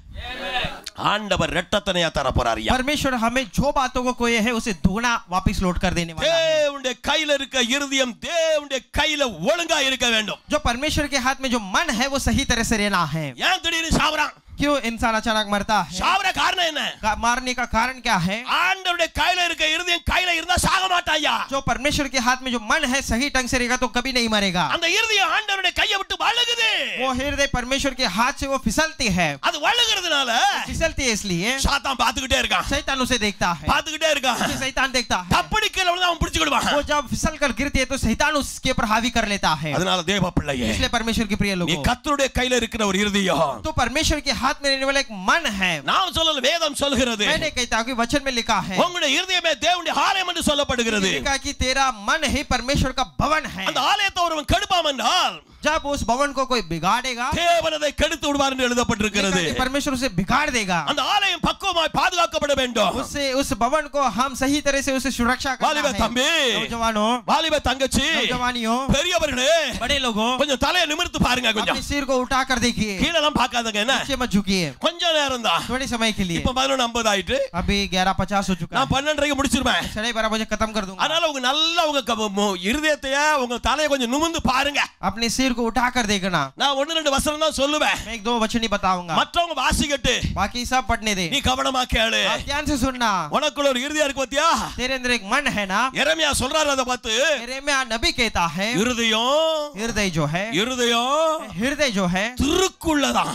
ஆண்டவர் இரட்டத்தனையா தர போறார் ஐயா परमेश्वर हमें जो बातों को खोए है उसे दुगना वापस लौट कर देने वाला है। தேவனுடைய கையில இருக்க இருதயம் தேவனுடைய கையில ஒழுங்கா இருக்க வேண்டும் जो परमेश्वर के हाथ में जो मन है वो सही तरह से रहना है। ஏன் திடீர்னு சாவறான் क्यों इंसान अचानक मरता है? சாவற காரணம் என்ன मारने का कारण क्या है? ஆண்டவருடைய கையில இருக்க இருதயம் கையில இருந்தா சாக மாட்டாயா जो परमेश्वर के हाथ में जो मन है सही ढंग से रहेगा तो कभी नहीं मरेगा। அந்த இருதயம் ஆண்டவருடைய கையை விட்டு வழுகுது वो हृदय परमेश्वर के हाथ से वो फिसलती है। அது வழுகிறதுனால फिसलती है इसलिए சாத்தான் பாத்துக்கிட்டே இருக்கான் शैतान उसे देखता है, பாத்துக்கிட்டே இருக்கான் उसे शैतान देखता है। தப்படி கீழ விழுந்தா அவன் பிடிச்சுக்கிடுவான் वो जब फिसल कर गिरती है तो शैतान उसके ऊपर हावी कर लेता है। அதனால தேவ பிள்ளையே इसलिए परमेश्वर के प्रिय நீ लोगों, கர்த்தருடைய கையில இருக்கிற ஒரு இருதயம் तो परमेश्वर के हाथ में रहने वाला एक मन है। நான் சொல்லல வேதம் சொல்கிறது मैंने कहता हूं कि वचन में लिखा है, உங்களுடைய இருதயமே தேவனுடைய ஆலயம் என்று சொல்லப்படுகிறது लिखा कि तेरा मन ही परमेश्वर का भवन है। அந்த ஆலயத்தை ஒருவன் கெடுப்பான் என்றால் जब उस भवन को कोई बिगाड़ेगा தேவன் அதை கெடுத்து விடுவார் என்று எழுதப்பட்டிருக்கிறது परमेश्वर उसे बिगाड़ देगा। அந்த ஆலயம் பக்குவமாய் பாதுகாக்கப்பட பண்ண வேண்டும். उससे उस भवन को हम सही तरह से उसे सुरक्षा करना வாலிப है. தம்பி, नौजवानों, வாலிப தங்கச்சி, नौजवानियों, பெரியவர்களே, बड़े लोगों, கொஞ்சம் தலையை நிமிர்த்து பாருங்க. अपने கொஞ்சம் सिर को उठा कर देखिए, கீழ எல்லாம் பார்க்காதங்க. என்ன नीचे मत झुकिए. கொஞ்ச நேரம் தான். थोड़े समय के लिए. இப்ப 11:50 ஆயிட்டு. अभी 11:50 हो चुका நான் है. 12:30க்கு முடிச்சிருவேன். 12:30 बजे खत्म कर दूंगा. அதனால உங்க நல்லா உங்க இருதயத்தைய உங்க தலையை கொஞ்சம் நிமிர்ந்து பாருங்க. अपने सिर को उठा कर देखना. நான் 1-2 வசனம் தான் சொல்லுவேன். मैं 1-2 वचन ही बताऊंगा. மற்றவங்க வாசிக்கட்டு. बाकी सब पढ़ने दे. நீ கவனமா கேளு. आप ध्यान से सुनना. உனக்குள்ள ஒரு இருதயம் இருக்கு பாத்தியா? तेरे अंदर एक मन है ना. எரேமியா சொல்றாரு அத பார்த்து. यिर्मयाह नबी कहता है, இருதயம் हृदय जो है, हृदय जो है திருக்குள்ளதான்.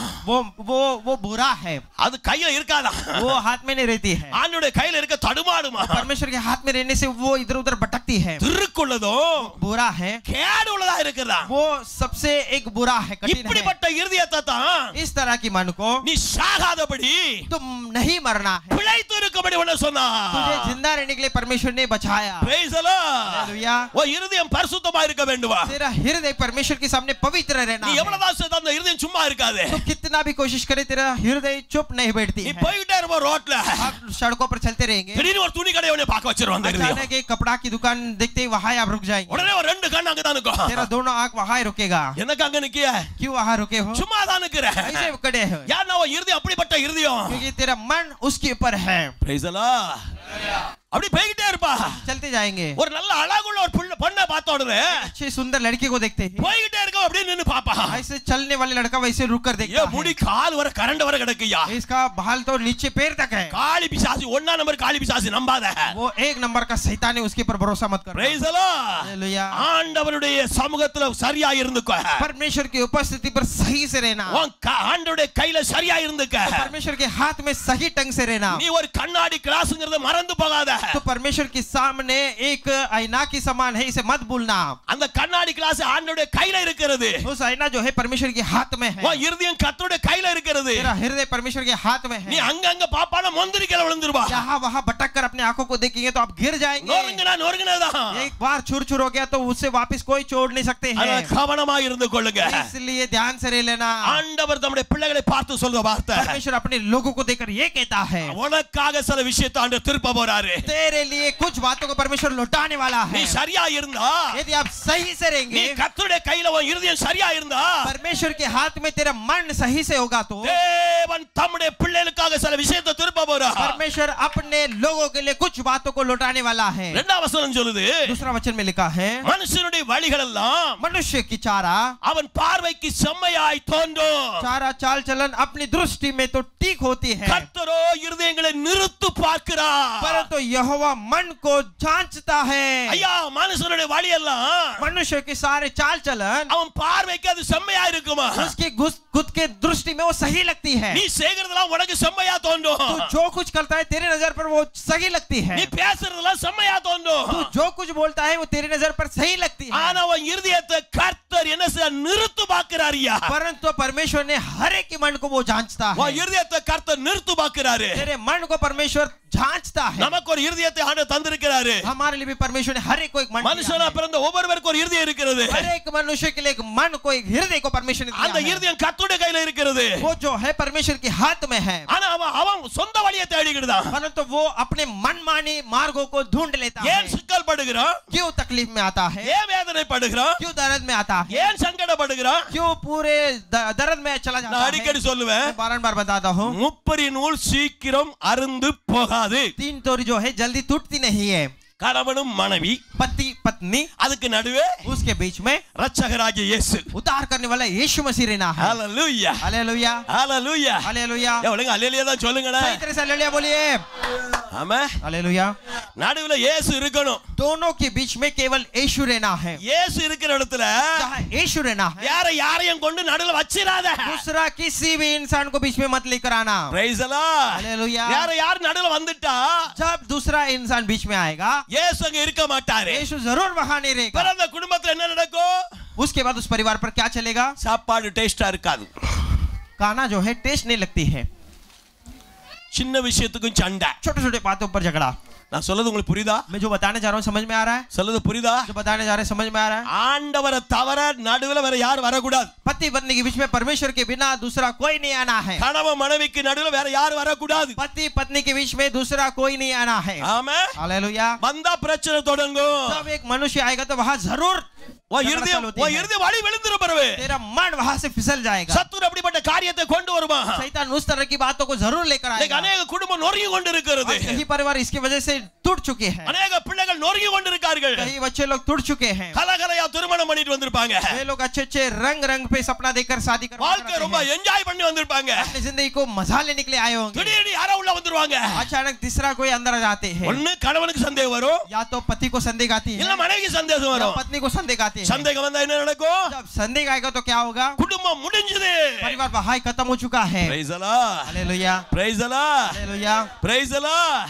वो बुरा है. அது கையில இருக்காதா? वो हाथ में नहीं रहती है. ஆண்டவருடைய கையில இருக்க தடுமாடுமா? परमेश्वर के हाथ में रहने से वो इधर उधर भटकती है. திருக்குள்ளதோ बुरा है. கேடு உள்ளதா இருக்குதா? वो सबसे एक बुरा है, कठिन है. இப்படிப்பட்ட இருதயத்தை தான் इस तरह की मन को நீ சாகாதபடி तुम नहीं मरना है. பிழைத்து இருக்கும்படி உன்னை சொன்னா. तुझे जिंदा रहने के लिए परमेश्वर ने बचाया. Praise the Lord. हालेलुया. ஓ இருதயம் பரிசுத்தமா இருக்க வேண்டுமா? तेरा हृदय परमेश्वर के सामने पवित्र रहना நீ है. எவ்வளவுதான் செய்தாலும் அந்த இருதயம் சும்மா இருக்காது. तो कितना भी कोशिश करे तेरा हृदय चुप नहीं बैठती நீ है. போயிட்டே இருப்ப ரோட்ல. आप सड़कों पर चलते रहेंगे, திடீர்னு ஒரு துணி கடையை உன்னை பார்க்க வச்சிரும் அந்த இருதயம். अचानक एक कपड़ा की दुकान देखते ही वहां आप रुक जाएंगे. உடனே ஒரு ரெண்டு கண்ணு அங்க தான் நிக்கும். तेरा दोनों आंख वहां ही रुकेगा. எனக்கு அங்க நிக்கிய? क्यों वहां रुके हो? சும்மா தான் நிக்கிறேன். ऐसे खड़े हो யார் நான் இருதயம் அப்படிப்பட்ட இருதயம். क्योंकि तेरा मन उसके ऊपर है. Praise the Lord. அப்படி போயிட்டே இருப்பா. चलते जाएंगे. ஒரு நல்ல அழகுள்ள ஒரு பொண்ணை பார்த்த உடனே अच्छे सुंदर लड़की को देखते ही போயிட்டே இருக்க அப்படியே நின்னு பாப்பா. ऐसे चलने वाले लड़का वैसे रुक कर ஏ देखता முடி है. கால் வர கரண்ட் வர கிடக்குயா. इसका बाल तो नीचे पैर तक है. காளி பிசாசு 1 நம்பர் காளி பிசாசு நம்பாத. वो 1 नंबर का शैतान है, उसके ऊपर भरोसा मत करना. Praise the Lord. हालेलुया. ஆண்டவருடைய சமூகத்துல சரியா இருந்துக்க. परमेश्वर की उपस्थिति पर सही से रहना. உன் ஆண்டவருடைய கையில சரியா இருந்துக்க. परमेश्वर के हाथ में सही ढंग से रहना. நீ ஒரு கண்ணாடி கிளாஸ்ங்கறத மறந்து போகாத. तो परमेश्वर के सामने एक आईना की समान है, इसे मत भूलना. அந்த கண்ணாடி கிளாஸ் ஆண்டவருடைய கையில இருக்கிறது. उस आईना जो है परमेश्वर के हाथ में है. உன் இருதயம் கர்த்தருடைய கையில இருக்கிறது. तेरा हृदय परमेश्वर के हाथ में நீ है. அங்கங்க பாப்பான மொந்திரிக்கல விழுந்துருவா. यहाँ वहाँ भटक कर अपने आंखों को देखेंगे तो आप गिर जाएंगे. நொறுங்குனதான். एक बार चूर हो गया तो उससे वापस कोई छोड़ नहीं सकते அத हैं. கவனமா இருந்து கொள்ளுங்க. इसलिए ध्यान से रह लेना. ஆண்டவர் தம்முடைய பிள்ளைகளை பார்த்து சொல்ற வார்த்தை. परमेश्वर अपने लोगों को देखकर ये कहता है, உனக்காக சில விஷயத்தை ஆண்டவர் திருப்ப போறாரு. तेरे लिए कुछ बातों को परमेश्वर लौटाने वाला நீ है. சரியா இருந்தா, यदि आप सही से நீ रहेंगे, கர்த்தருடைய கையில உன் இருதயம் சரியா இருந்தா, परमेश्वर के हाथ में तेरा मन सही से होगा तो தேவன் தம்முடைய பிள்ளைகளுக்காக சில விஷயத்தை திருப்ப போறார். परमेश्वर अपने लोगों के लिए कुछ बातों को लौटाने वाला है. இரண்டாம் வசனம் சொல்லுது, दूसरा वचन में लिखा है, மனுஷனுடைய வழிகள் எல்லாம் मनुष्य की चारा அவன் பார்வைக்கு செம்மையாய் தோன்றும். चारा चाल चलन अपनी दृष्टि में तो ठीक होती है, கர்த்தரோ இருதயங்களை நிறுத்து பார்க்கிறார். परंतु यहोवा मन को जांचता है. ஐயா மனுஷனுடைய வழி எல்லாம் मनुष्य के सारे चाल चलन அவன் பார்வைக்கு அது செம்மையா இருக்குமா? उसकी खुद के दृष्टि में वो सही लगती है. நீ செய்கிறதெல்லாம் உனக்கு செம்மையா தோன்றும். तू जो कुछ करता है तेरे नजर पर वो सही लगती है. நீ பேசுறதெல்லாம் செம்மையா தோன்றும். तू जो कुछ बोलता है वो तेरी नजर पर सही लगती है. ஆனா உன் இருதயத்தை கர்த்தர் என்ன செய்ய நிறுத்து பார்க்கிறாரியா. परंतु परमेश्वर ने हर एक के मन को वो जांचता உன் है. இருதயத்தை கர்த்தர் நிறுத்து பார்க்கிறாரு. तेरे मन को परमेश्वर जांचता है. நமக்கு ஒரு இருதயத்தை ஆண்டவர் தந்திருக்கிறாரு. हमारे लिए भी परमेश्वर ने हर एक को एक मन दिया மனுஷனா है. பிறந்த ஒவ்வொருவருக்கும் ஒரு இருதயம் இருக்கிறது. हर एक मनुष्य के लिए एक मन को एक हृदय को परमेश्वर ने அந்த दिया है. இருதயம் கர்த்தருடைய கையில இருக்கிறது. वो जो है परमेश्वर के हाथ में है. ஆனா அவன் சொந்த வழியை தேடிக்கிடுதான். परंतु वो अपने मनमानी मार्गों को ढूंढ लेता है. ஏன் சிக்கல் படுகிறான்? क्यों तकलीफ में आता है? ஏன் வேதனை படுகிறான்? क्यों दर्द में आता है? ஏன் சங்கடப்படுகிறான்? क्यों पूरे दर्द में चला நான் जाता है? அடிக்கடி சொல்லுவேன், मैं बार-बार बताता हूँ, முப்பரி நூல் சீக்கிரம் அருந்து போகாது. 3 तोरी जो है जल्दी टूटती नहीं है. கணவனும் மனைவி, पति पत्नी, அதுக்கு நடுவே उसके बीच में இரட்சகராகிய இயேசு. उद्धार करने वाला यीशु मसीह रहना है. ஹalleluya हालेलुया, ஹalleluya. हालेलुया. எவ்வளவு ஹalleluya தான் சொல்லுங்கடா. सही तरह से हालेलुया बोलिए. ஆமென். हालेलुया. நடுவுல இயேசு இருக்கணும். दोनों के बीच में केवल यीशु रहना है. இயேசு இருக்கிற இடத்துல जहाँ यीशु रहना है, யாரையும் கொண்டு நடுவுல வச்சிராத. दूसरा किसी भी इंसान को बीच में मत लेकर आना. praise the Lord. हालेलुया. யார் நடுவுல வந்துட்டா जब दूसरा इंसान बीच में आएगा, இயேசு அங்க இருக்க மாட்டாரு. यीशु जरूर वहां नहीं रहेगा. பிறந்த குடும்பத்துல என்ன நடக்கும்? उसके बाद उस परिवार पर क्या चलेगा? சாப்பாடு டேஸ்டா இருக்காது. खाना जो है टेस्ट नहीं लगती है. சின்ன விஷயத்துக்கும் சண்டை. छोटे छोटे बातों पर झगड़ा. நான் சொல்றது உங்களுக்கு புரியுதா? मैं जो बताने जा रहा हूँ समझ में आ रहा है? சொல்றது புரியுதா? जो बताने जा रहे हैं समझ में आ रहा है? ஆண்டவரை தவிர நடுவுல வேற யாரும் வரக்கூடாது. पति पत्नी के बीच में परमेश्वर के बिना दूसरा कोई नहीं आना है. கணவன் மனைவிக்கு நடுவுல வேற யாரும் வரக்கூடாது. पति पत्नी के बीच में दूसरा कोई नहीं आना है. ஆமென். हालेलुया. வந்தா பிரச்சனை தொடங்கும். जब एक मनुष्य आएगा तो वहां जरूर இருதயம் வழி விழுந்துரும் பரவே. तेरा मन वहां से फिसल जाएगा. சத்துரு அப்படிப்பட்ட காரியத்தை கொண்டு வருமா? शैतान उस तरह की बातों को जरूर लेकर आएगा. अनेक குடும்பம் நொறுங்கி கொண்டிருக்கிறது. कई परिवार इसकी वजह से टूट चुके हैं. अनेक பிள்ளைகள் நொறுங்கி கொண்டிருக்கார்கள். कई बच्चे लोग टूट चुके हैं. கலகலையா திருமணம் பண்ணிட்டு வந்திருப்பாங்க. वे लोग अच्छे-अच्छे रंग पे सपना देखकर शादी करवा வாழ்க்கை ரொம்ப என்ஜாய் பண்ணி வந்திருப்பாங்க. अपनी जिंदगी को मजा लेने के लिए आए होंगे. திடீர்னு யாரோ உள்ள வந்துருவாங்க. अचानक तीसरा कोई अंदर आ जाते हैं. ஒண்ணு கணவனுக்கு சந்தேகம் வரும். या तो पति को संदेह आती है இல்ல மனைவிக்கு சந்தேகம் या வரும். पत्नी को संदेह आती है. சந்தேகம் வந்தா என்ன நடக்கும்? जब संदेह आएगा तो क्या होगा? குடும்பம் முடிஞ்சது. परिवार बहाई खत्म हो चुका है. Praise the Lord. Hallelujah. Praise the Lord. Hallelujah. Praise the Lord.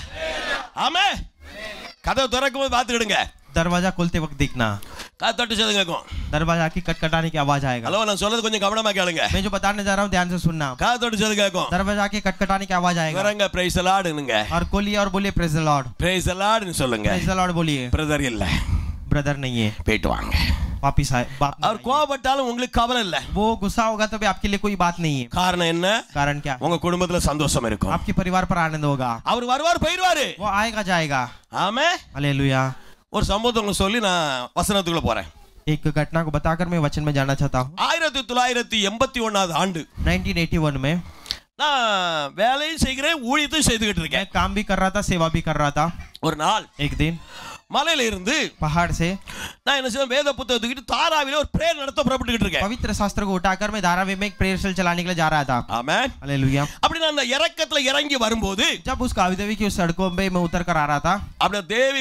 ஆமென். கதவு திறக்கும்போது பாத்துக்கிடுங்க. दरवाजा खोलते वक्त देखना. கதவு தட்டு சத்தம் கேட்கும். दरवाजा की खटखटाने की आवाज आएगा. ஹலோ நான் சொல்றது கொஞ்சம் கவனமா கேளுங்க. मैं जो बताने जा रहा हूँ ध्यान से सुनना. கதவு தட்டு சத்தம் கேட்கும். दरवाजा की खटखटाने की आवाज आएगा. வரங்க praise the Lord னுங்க. और खोलिए और बोलिए praise the Lord. praise the Lord னு சொல்லுங்க. प्रेज द लॉर्ड बोलिए. பிரதர் இல்ல. ब्रदर नहीं है. போயிட்டு வாங்க. वापिस आए. அவர் கோபப்பட்டாலும் உங்களுக்கு கவலை இல்ல. वो गुस्सा होगा तो भी आपके लिए कोई बात नहीं है. காரணம் என்ன? कारण क्या? உங்க குடும்பத்துல சந்தோஷம் இருக்கும். आपके परिवार पर आनंद होगा. அவர் வருவார் போயிடுவாரு. वो आएगा जाएगा. ஆமென். हालेलुया. ஒரு சம்பவத்தை உங்களுக்கு சொல்லி நான் வசனத்துக்குள்ள போறேன். एक घटना को बताकर मैं वचन में जाना चाहता हूँ. 1981 ஆண்டு 1981 में நான் வேலையும் செய்கிறேன் ஊழியத்தையும் செய்துகிட்டு मैं இருக்கேன். काम भी कर रहा था सेवा भी कर रहा था. ஒரு நாள் एक दिन மலையில இருந்து पहाड़ से நான் என்ன செய்வேன் வேத புத்தகத்துக்கிட்டு தாராவில ஒரு பிரேயர் நடத்த புறப்பட்டுக்கிட்டு இருக்கேன். पवित्र शास्त्र को उठाकर मैं धारावी में एक प्रेयर सेल चलाने के लिए जा रहा था. ஆமென். हालेलुया. அப்படி நான் அந்த இறக்கத்துல இறங்கி வரும்போது जब उस काविदेवी की उस सड़कों पे मैं उतर कर आ रहा था அப்படி தேவி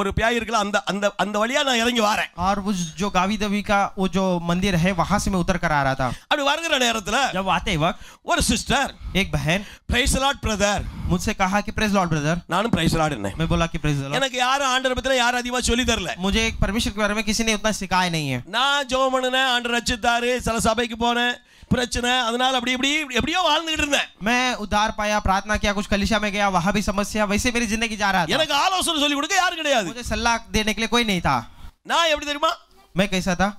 ஒரு பியாய் இருக்குல அந்த அந்த அந்த வழியா நான் இறங்கி வரேன். और उस जो गावी देवी का वो जो मंदिर है वहां से मैं उतर कर आ रहा था. அப்படி வருகிற நேரத்துல जब आते वक्त ஒரு சிஸ்டர் एक बहन பிரைஸ் தி லார்ட் பிரதர் मुझसे कहा कि प्रेज लॉर्ड ब्रदर. நானும் பிரைஸ் தி லார்ட் என்ன. मैं बोला कि प्रेज लॉर्ड. எனக்கு யாரும் ஆண்டவரை பத்தி யாரும் அதிகமா சொல்லி தரல. मुझे एक परमेश्वर के बारे में किसी ने उतना सिखाया नहीं है. நான் ஜெபம் பண்ணேன், ஆண்டவர் ரட்சித்தாரு, சில சபைக்கு போனேன், பிரச்சனை, அதனால அப்படி இப்படி எப்படியோ வாழ்ந்துகிட்டு இருந்தேன். मैं उद्धार पाया, प्रार्थना किया, कुछ कलीसिया में गया, वहां भी समस्या, वैसे मेरी जिंदगी जा रहा था. எனக்கு ஆலோசனை சொல்லி கொடுக்க யாரும் கிடையாது. मुझे सलाह देने के लिए कोई नहीं था. நான் எப்படி தெரியுமா? मैं कैसा था?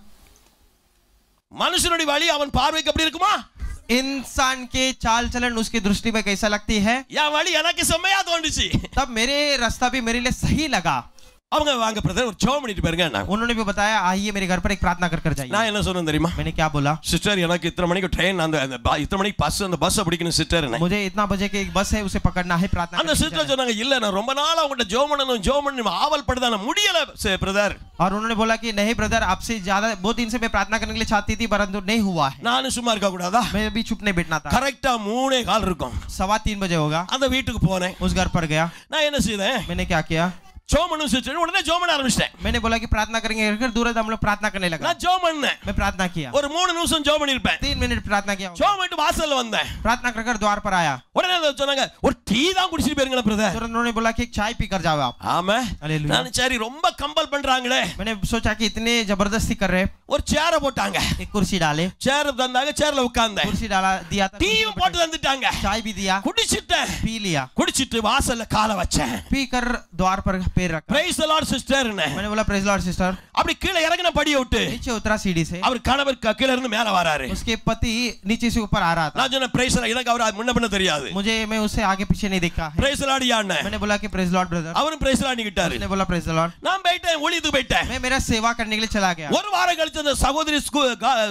மனுஷனுடைய வழி அவன் பார்வைக்கு எப்படி இருக்குமா? इंसान के चाल चलन उसकी दृष्टि में कैसा लगती है? என் வழி எனக்கு செம்மையா தோணுச்சு. तब मेरे रास्ता भी मेरे लिए सही लगा. அவங்க வாங்க பிரதர் ஒரு ஜெபம் பண்ணிட்டு பாருங்க. उन्होंने भी बताया आइए मेरे घर पर एक प्रार्थना कर जाइए. நான் என்ன சொன்னேன் தெரியுமா? मैंने क्या बोला? சிஸ்டர் எனக்கு இத்தனை மணிக்கு ட்ரெயின் அந்த இத்தனை மணிக்கு அந்த பஸ் பிடிக்கணும் சிஸ்டர். मुझे इतना बजे के एक बस है उसे पकड़ना है, प्रार्थना அந்த சிஸ்டர் சொன்னாங்க இல்ல நான் ரொம்ப நாளா உங்கள்ட்ட ஜெபம் பண்ணணும் ஆவல் படுதான முடியல பிரதர். और उन्होंने बोला कि नहीं ब्रदर आपसे ज्यादा बहुत दिन से मैं प्रार्थना करने के लिए चाहती थी परंतु नहीं हुआ है. நானும் சும்மா இருக்க கூடாதா? मैं भी चुप नहीं बैठना था. கரெக்ட்டா 3:15 இருக்கும். 3:15 बजे होगा. அந்த வீட்டுக்கு போனேன். उस घर पर गया. நான் என்ன செய்தேன்? मैंने क्या किया? ஜெபம் சிஸ்டர் உடனே ஜெபம் பண்ண ஆரம்பிச்சிட்டேன். मैंने बोला कि प्रार्थना करेंगे, फिर दूर हम लोग प्रार्थना करने लगा. நான் ஜெபம் பண்ணேன். मैं प्रार्थना किया. ஒரு 3 நிமிஷம் ஜெபம் பண்ணிருப்பேன். 3 मिनट प्रार्थना किया. ஜெபம் பண்ணிட்டு வாசல்ல வந்தேன். प्रार्थना कर द्वार पर आया. உடனே சொன்னாங்க ஒரு டீ தான் குடிச்சிட்டு போயிருங்க பிரதர். तो उन्होंने बोला कि एक चाय पी कर जाओ आप. ஆமென். हालेलुया. நான் சரி ரொம்ப கம்பல் பண்றாங்களே. मैंने सोचा कि इतने जबरदस्ती कर रहे. ஒரு சேரை போட்டாங்க. एक कुर्सी डाले. சேர் தந்தாங்க, சேர்ல உட்கார்ந்தேன். कुर्सी डाला दिया था. டீயும் போட்டு தந்துட்டாங்க. चाय भी दिया. குடிச்சிட்டேன். पी लिया. குடிச்சிட்டு வாசல்ல காலை வச்சேன். पी कर द्वार पर पैर रखा. Price the Lord sister. मैंने बोला प्रेज लॉर्ड सिस्टर. அப்படி கீழே இறங்கின படியை விட்டு नीचे उतरा सीढ़ी से. அவர் கணவர் கீழ இருந்து மேல வராரு. उसके पति नीचे से ऊपर आ रहा था. நான் சொன்ன பிரைஸ் தி எனக்கு அவர் முன்ன பின்ன தெரியாது. मुझे मैं उससे आगे पीछे नहीं देखा है. பிரைஸ் தி லார்ட் யானே. मैंने बोला कि प्रेज लॉर्ड ब्रदर. அவரும் பிரைஸ் தி லார்ட் நிக்கிட்டாரு. उसने बोला प्रेज लॉर्ड. நான் போயிட்டேன், ஊழியத்துக்கு போயிட்டேன். मैं मेरा सेवा करने के लिए चला गया. ஒரு வாரம் கழிச்சு அந்த சகோதரி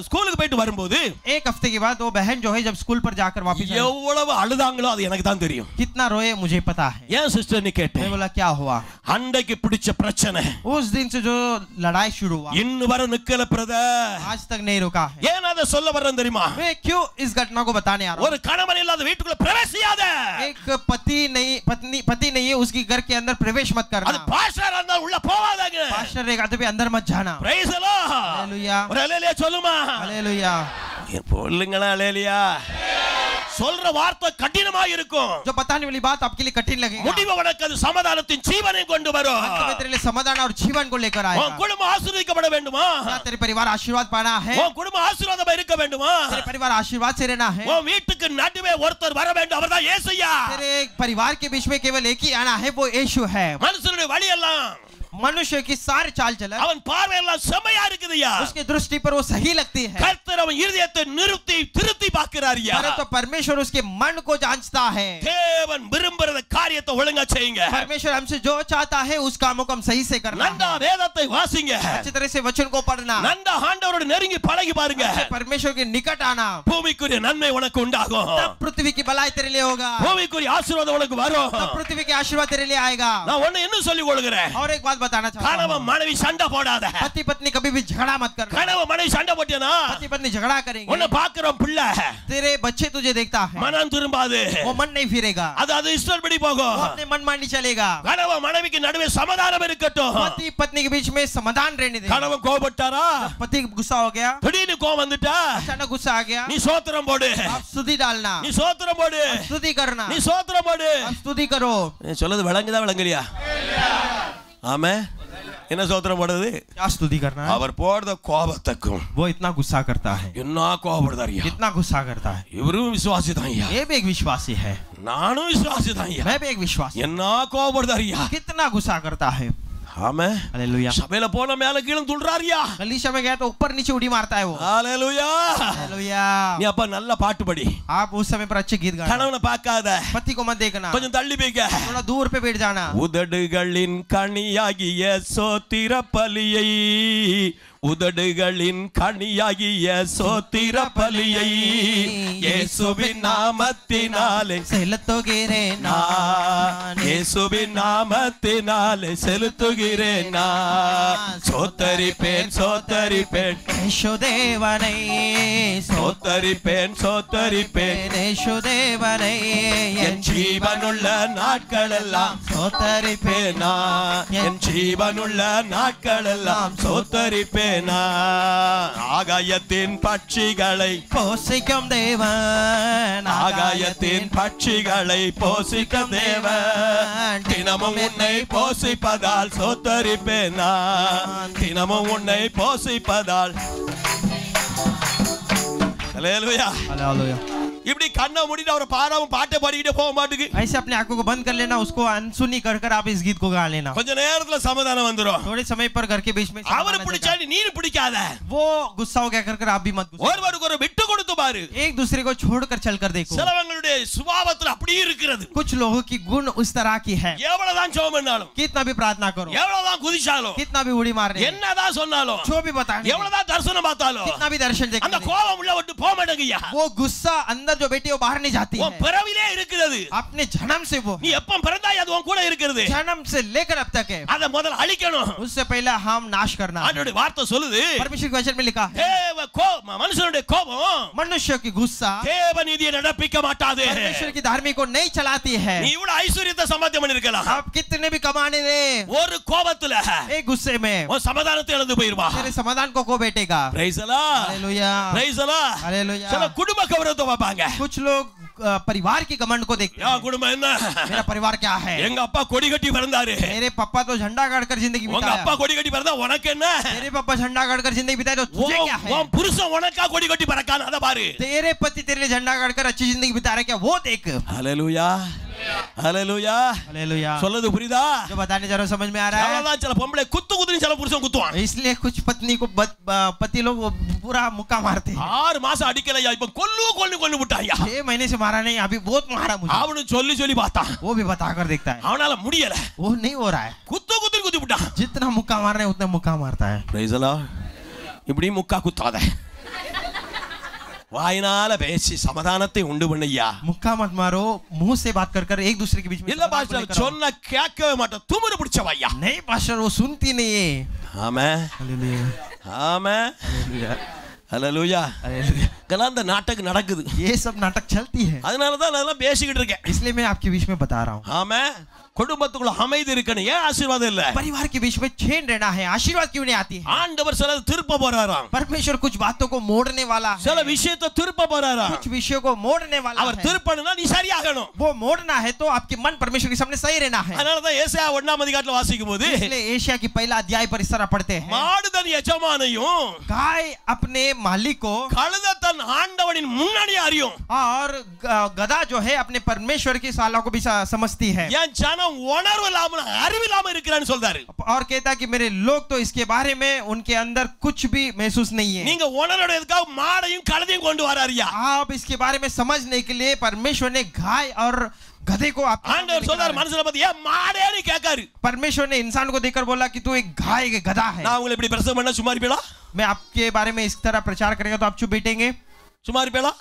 ஸ்கூலுக்கு போயிட்டு வரும்போது एक हफ्ते के बाद वो बहन जो है जब स्कूल पर जाकर वापस आई, எவ்வளவு அழுதாங்களோ அது எனக்கு தான் தெரியும். कितना रोए मुझे पता है. ஏன் சிஸ்டர் நீ கேட்டேன். मैं बोला क्या हुआ? அண்டைக்கு பிடிச்ச பிரச்சனை उस दिन से जो लड़ाई शुरू हुआ இன்னும் வர நிக்கல பிரதர். आज तक नहीं रुका है. ஏன் அத சொல்ல வரேன் தெரியுமா? मैं क्यों इस घटना को बताने आ रहा हूँ? ஒரு கணவன் இல்லாத வீட்டுக்குள்ள பிரவேசியாத. एक पति नहीं है उसकी घर के अंदर प्रवेश मत அது करना. பாஸ்டர் இருந்தா உள்ள போவாதங்க. पास्टर एक आते भी अंदर मत जाना. Price the Lord. हालेलुया. ஒரு ஹalleluya சொல்லுமா? हालेलुया. சொல்லுங்களா அல்லேலூயா. சொல்ற வார்த்தை கடினமா இருக்கும். जो बताने वाली बात आपके लिए कठिन लगेगा, முடிவு உனக்கு அது சமாதானத்தின் ஜீவனை கொண்டு வரும். अंत में तेरे लिए समाधान और जीवन को लेकर आएगा. உன் குடும்பம் ஆசீர்வதிக்கப்பட வேண்டுமா? क्या तेरे परिवार आशीर्वाद पाना है? உன் குடும்பம் ஆசீர்வாதமா இருக்க வேண்டுமா? तेरे परिवार आशीर्वाद से रहना है. உன் வீட்டுக்கு நடுவே ஒருத்தர் வர வேண்டும், அவர்தான் இயேசுயா. तेरे परिवार के बीच में केवल एक ही आना है, वो यीशु है. மனுஷனுடைய வழி எல்லாம், मनुष्य की सारी चाल चलन, அவன் பார்வை எல்லாம் செமையா இருக்குதுயா. उसकी दृष्टि पर वो सही लगती है. கர்த்தர் அவன் இருதயத்தை நிறுத்தி திருத்தி பார்க்கிறாரியா. परंतु परमेश्वर उसके मन को जांचता है. தேவன் விரும்புற காரியத்தை ஒழுங்கா செய்யுங்க. परमेश्वर हमसे जो चाहता है उस कामों को हम सही से करना நந்தா है. வேதத்தை வாசிங்க. अच्छी तरह से वचन को पढ़ना, நந்தா ஆண்டவரோட நெருங்கி பழகி பாருங்க. परमेश्वर के निकट आना, பூமிக்குரிய நன்மை உனக்கு உண்டாகும். तब पृथ्वी की भलाई तेरे लिए होगा, பூமிக்குரிய ஆசீர்வாதம் உனக்கு வரும். तब पृथ्वी के आशीर्वाद तेरे लिए आएगा. நான் ஒண்ணு என்ன சொல்லி கொள்கிறேன், और एक बात बताना चाहता கணவன் हूं, மனைவி சண்டை போடாத. पति पत्नी कभी भी झगड़ा मत करना. கணவன் மனைவி சண்டை போட்டியனா पति पत्नी झगड़ा करेंगे, உன்னை பாக்குறோம் பிள்ளை, तेरे बच्चे तुझे देखता है, மனம் திரும்பாது. वो मन नहीं फिरेगा, அது இஷ்டப்படி போகும். वो अपने मनमानी चलेगा. கணவன் மனைவிக்கு நடுவே சமாதானம் இருக்கட்டும். पति पत्नी के बीच में समाधान रहने दे. கணவன் கோபப்பட்டாரா, पति गुस्सा हो गया, திடீர்னு கோபம் வந்துட்டா, अचानक गुस्सा आ गया, நீ சோத்திரம் போடு, आप स्तुति डालना, நீ சோத்திரம் போடு, स्तुति करना, நீ சோத்திரம் போடு. आप स्तुति करो. சொல்லுது விளங்குதா விளங்கலையா? ஆமே, என்ன சோத்திரம் போடுறது? क्या स्तुति करना है? அவர் போடுற கோபத்துக்கும் वो इतना गुस्सा करता है, என்ன கோபப்படுதாரியா? इतना गुस्सा करता है. இவரும் விசுவாசி தான் ஐயா, ये भी एक विश्वासी है, நானும் விசுவாசி தான் ஐயா. मैं भी एक विश्वासी. என்ன கோபப்படுதாரியா? कितना गुस्सा करता है. ஆமே, हालेलुया. சபையில போன மேல கீழ துள்றாரியா. कलीसिया में गया तो ऊपर नीचे उड़ी मारता है वो. ஹalleluya. हालेलुया. நீ அப்ப நல்ல பாட்டு படி. आप उस समय पर अच्छे गीत गाना, கணவனை பார்க்காத, पति को मत देखना, கொஞ்சம் தள்ளி போய்க்க. थोड़ा दूर पे बैठ जाना. உதடுகளின் கனியாகிய சோத்திர பலியை, உதடுகளின் கனியாகிய சோத்திர பலியை இயேசுவின் நாமத்தினாலே செலுத்துகிறேன் நான், இயேசுவின் நாமத்தினாலே செலுத்துகிறேன் நான். சோத்தரிப்பேன் சோத்தரிப்பேன் யேசுதேவனை, சோத்தரிப்பேன் சோத்தரிப்பேன் யேசுதேவனை, என் ஜீவனுள்ள நாட்களெல்லாம் சோத்தரிப்பேன் நான், என் ஜீவனுள்ள நாட்களெல்லாம் சோத்தரிப்பேன் நான். ஆகாயத்தின் பட்சிகளை போஷிக்கும் தேவன், ஆகாயத்தின் பட்சிகளை போஷிக்கும் தேவன், தினமும் உன்னை போஷிப்பதால் சோத்தரிப்பேன் நான், தினமும் உன்னை போஷிப்பதால். ஹalleluya. हालेलुया. இப்படி கண்ணை மூடிட்டு அவரை பாடாம பாட்டை பாடிக்கிட்டே போக மாட்டேங்குது. ऐसे अपने आंखों को बंद कर लेना, उसको अनसुनी कर कर आप इस गीत को गा लेना. கொஞ்ச நேரத்துல சமாதானம் வந்துரும். थोड़े समय पर घर के बीच में அவரை समाधान आ பிடிச்சா जाएगा. நீ பிடிக்காத. वो गुस्सा हो गया कर कर आप भी मत गुस्सा. ஒருவருக்கு ஒரு விட்டு கொடுத்து பாரு. एक दूसरे को छोड़कर चलकर देखो. சிலவங்களுடைய சுபாவத்துல அப்படியே இருக்கிறது. कुछ लोगों की गुण उस तरह की है, எவ்வளவுதான் ஜெபம் பண்ணாலும், कितना भी प्रार्थना करो, எவ்வளவுதான் குதிச்சாலும், कितना भी उड़ी मारने, என்னதான் சொன்னாலும், जो भी बताने, எவ்வளவுதான் தரிசனம் பார்த்தாலும், कितना भी दर्शन அந்த देखने, கோபம் உள்ள விட்டு போக மாட்டேங்கய்யா. वो गुस्सा अंदर जो बेटी वो बाहर नहीं जाती உன் है. பிறவிலே இருக்கிறது. अपने जन्म से वो நீ எப்ப பிறந்தாய் அது உன் கூட இருக்கிறது. जन्म से लेकर अब तक है. அத முதல்ல அழிக்கணும். उससे पहले हम नाश करना है. ஆண்டவருடைய வார்த்தை சொல்லுது, परमेश्वर के वचन में लिखा है, தேவ கோபம், மனுஷனுடைய கோபம் मनुष्य की गुस्सा தேவ நீதியை நடப்பிக்க மாட்டாது. परमेश्वर की धार्मिक को नहीं चलाती है. நீ இவ்வளவு ஐஸ்வரியத்தை சம்பாத்தியம் பண்ணிருக்கலாம், आप कितने भी कमाने दे, ஒரு கோபத்துல एक गुस्से में உன் சமாதானத்தை இழந்து போயிருவா. तेरे समाधान को खो बैठेगा. பிரைஸ் அல்லாஹ், हालेलुया. பிரைஸ் அல்லாஹ். हालेलुया. சில குடும்ப கௌரவத்தை பார்ப்பாங்க. कुछ लोग परिवार की घमंड को देखते யா हैं. குடும்பம் என்ன? मेरा परिवार क्या है? எங்க அப்பா கொடி கட்டி பிறந்தாரு. मेरे पापा तो झंडा गाड़कर जिंदगी உங்க அப்பா बिताया. கொடி கட்டி பிறந்தா உனக்கு என்ன? मेरे पापा झंडा गाड़कर जिंदगी बिताए तो तुझे क्या है? உன் புருஷன் உனக்கா கொடி கட்டி பறக்கான அத பாரு. तेरे पति तेरे लिए झंडा गाड़कर अच्छी जिंदगी बिता रहे क्या, वो देख. ஹalleluya, ஹalleluya. हालेलुया. சொல்லுது புரியுதா? जो बताने जा रहा हूं समझ में आ रहा है? அவ்வளவுதான். சில பொம்பளை குத்து குத்துன்னு சில புருஷன் குத்துவான். इसलिए कुछ पत्नी को पति लोग पूरा मुक्का मारते हैं. 6 மாசம் அடிக்கலையா, இப்ப கொன்னு விட்டாயா. 6 महीने से मारा नहीं, अभी बहुत मारा मुझे. அவனு சொல்லி சொல்லி பார்த்தான், वो भी बताकर देखता है, அவனால முடியல. वो नहीं हो रहा है. குத்து குத்துன்னு குத்தி விட்டான். जितना मुक्का मारना है उतना मुक्का मारता है. பிரைஸ் அல்லாஹ். இப்படி முக்கா குத்தாத, வாயினால பேசி சமாதானத்தை உண்டு பண்ணையா. मुक्का मत मारो, मुंह से बात कर कर एक दूसरे के बीच में. இல்ல பாஸ்டர், சொன்ன கேட்கவே மாட்டேன், துமுறு பிடிச்சவையா. नहीं पास्टर, वो सुनती नहीं है. ஆமென், हालेलुया. ஆமென், हालेलुया. ஹalleluya. हालेलुया. இதெல்லாம் இந்த நாட்டுக்கு நடக்குது. ये सब नाटक चलती है, அதனால தான் நான் எல்லாம் பேசிக்கிட்டு இருக்கேன். इसलिए मैं आपके बीच में बता रहा हूँ. ஆமா, குடும்பத்துக்குள்ள அமைதி இருக்கணும். ஏன் ஆசீர்வாதம் இல்ல? परिवार के बीच में चैन रहना है, आशीर्वाद क्यों नहीं आती है? ஆண்டவர் சில திருப்ப போறாராம். परमेश्वर कुछ बातों को मोड़ने वाला है, சில விஷயத்தை திருப்ப போறாராம். कुछ विषयों को मोड़ने वाला அவர் है. திருப்பணும்னா நீ சரியாகணும். वो मोड़ना है तो आपके मन परमेश्वर के सामने सही रहना है. அதனால தான் ஏசாயா 1ஆம் அதிகாரத்துல வாசிக்கும்போது इसलिए एशिया की पहला अध्याय पर इस तरह पढ़ते हैं, மாடுதன் எஜமானையும் गाय अपने मालिक को கழுத தன் ஆண்டவனின் முன்னணி அறியும். और गधा जो है अपने परमेश्वर की साला को भी समझती है. என் ஜனம் உணர்வு இல்லாம அறிவு இல்லாம இருக்கிறான்னு சொல்றாரு. और कहता है कि मेरे लोग तो इसके बारे में उनके अंदर कुछ भी महसूस नहीं है. நீங்க உணர்றதுக்காக மாடையும் கழுதையும் கொண்டு வராரியா? आप इसके बारे में समझने के लिए परमेश्वर ने गाय और गधे को आप ஆண்டவர் சொல்றாரு மனுஷனை பத்தி, ஏன் மாடேன்னு கேட்காரு. परमेश्वर ने इंसान को देखकर बोला कि तू एक गाय एक गधा है. நான் உங்களை இப்படி பிரசங்கம் பண்ணா சும்மா இருப்பீங்களா? मैं आपके बारे में इस तरह प्रचार करेगा तो आप चुप बैठेंगे? சும்மா இருப்பீங்களா?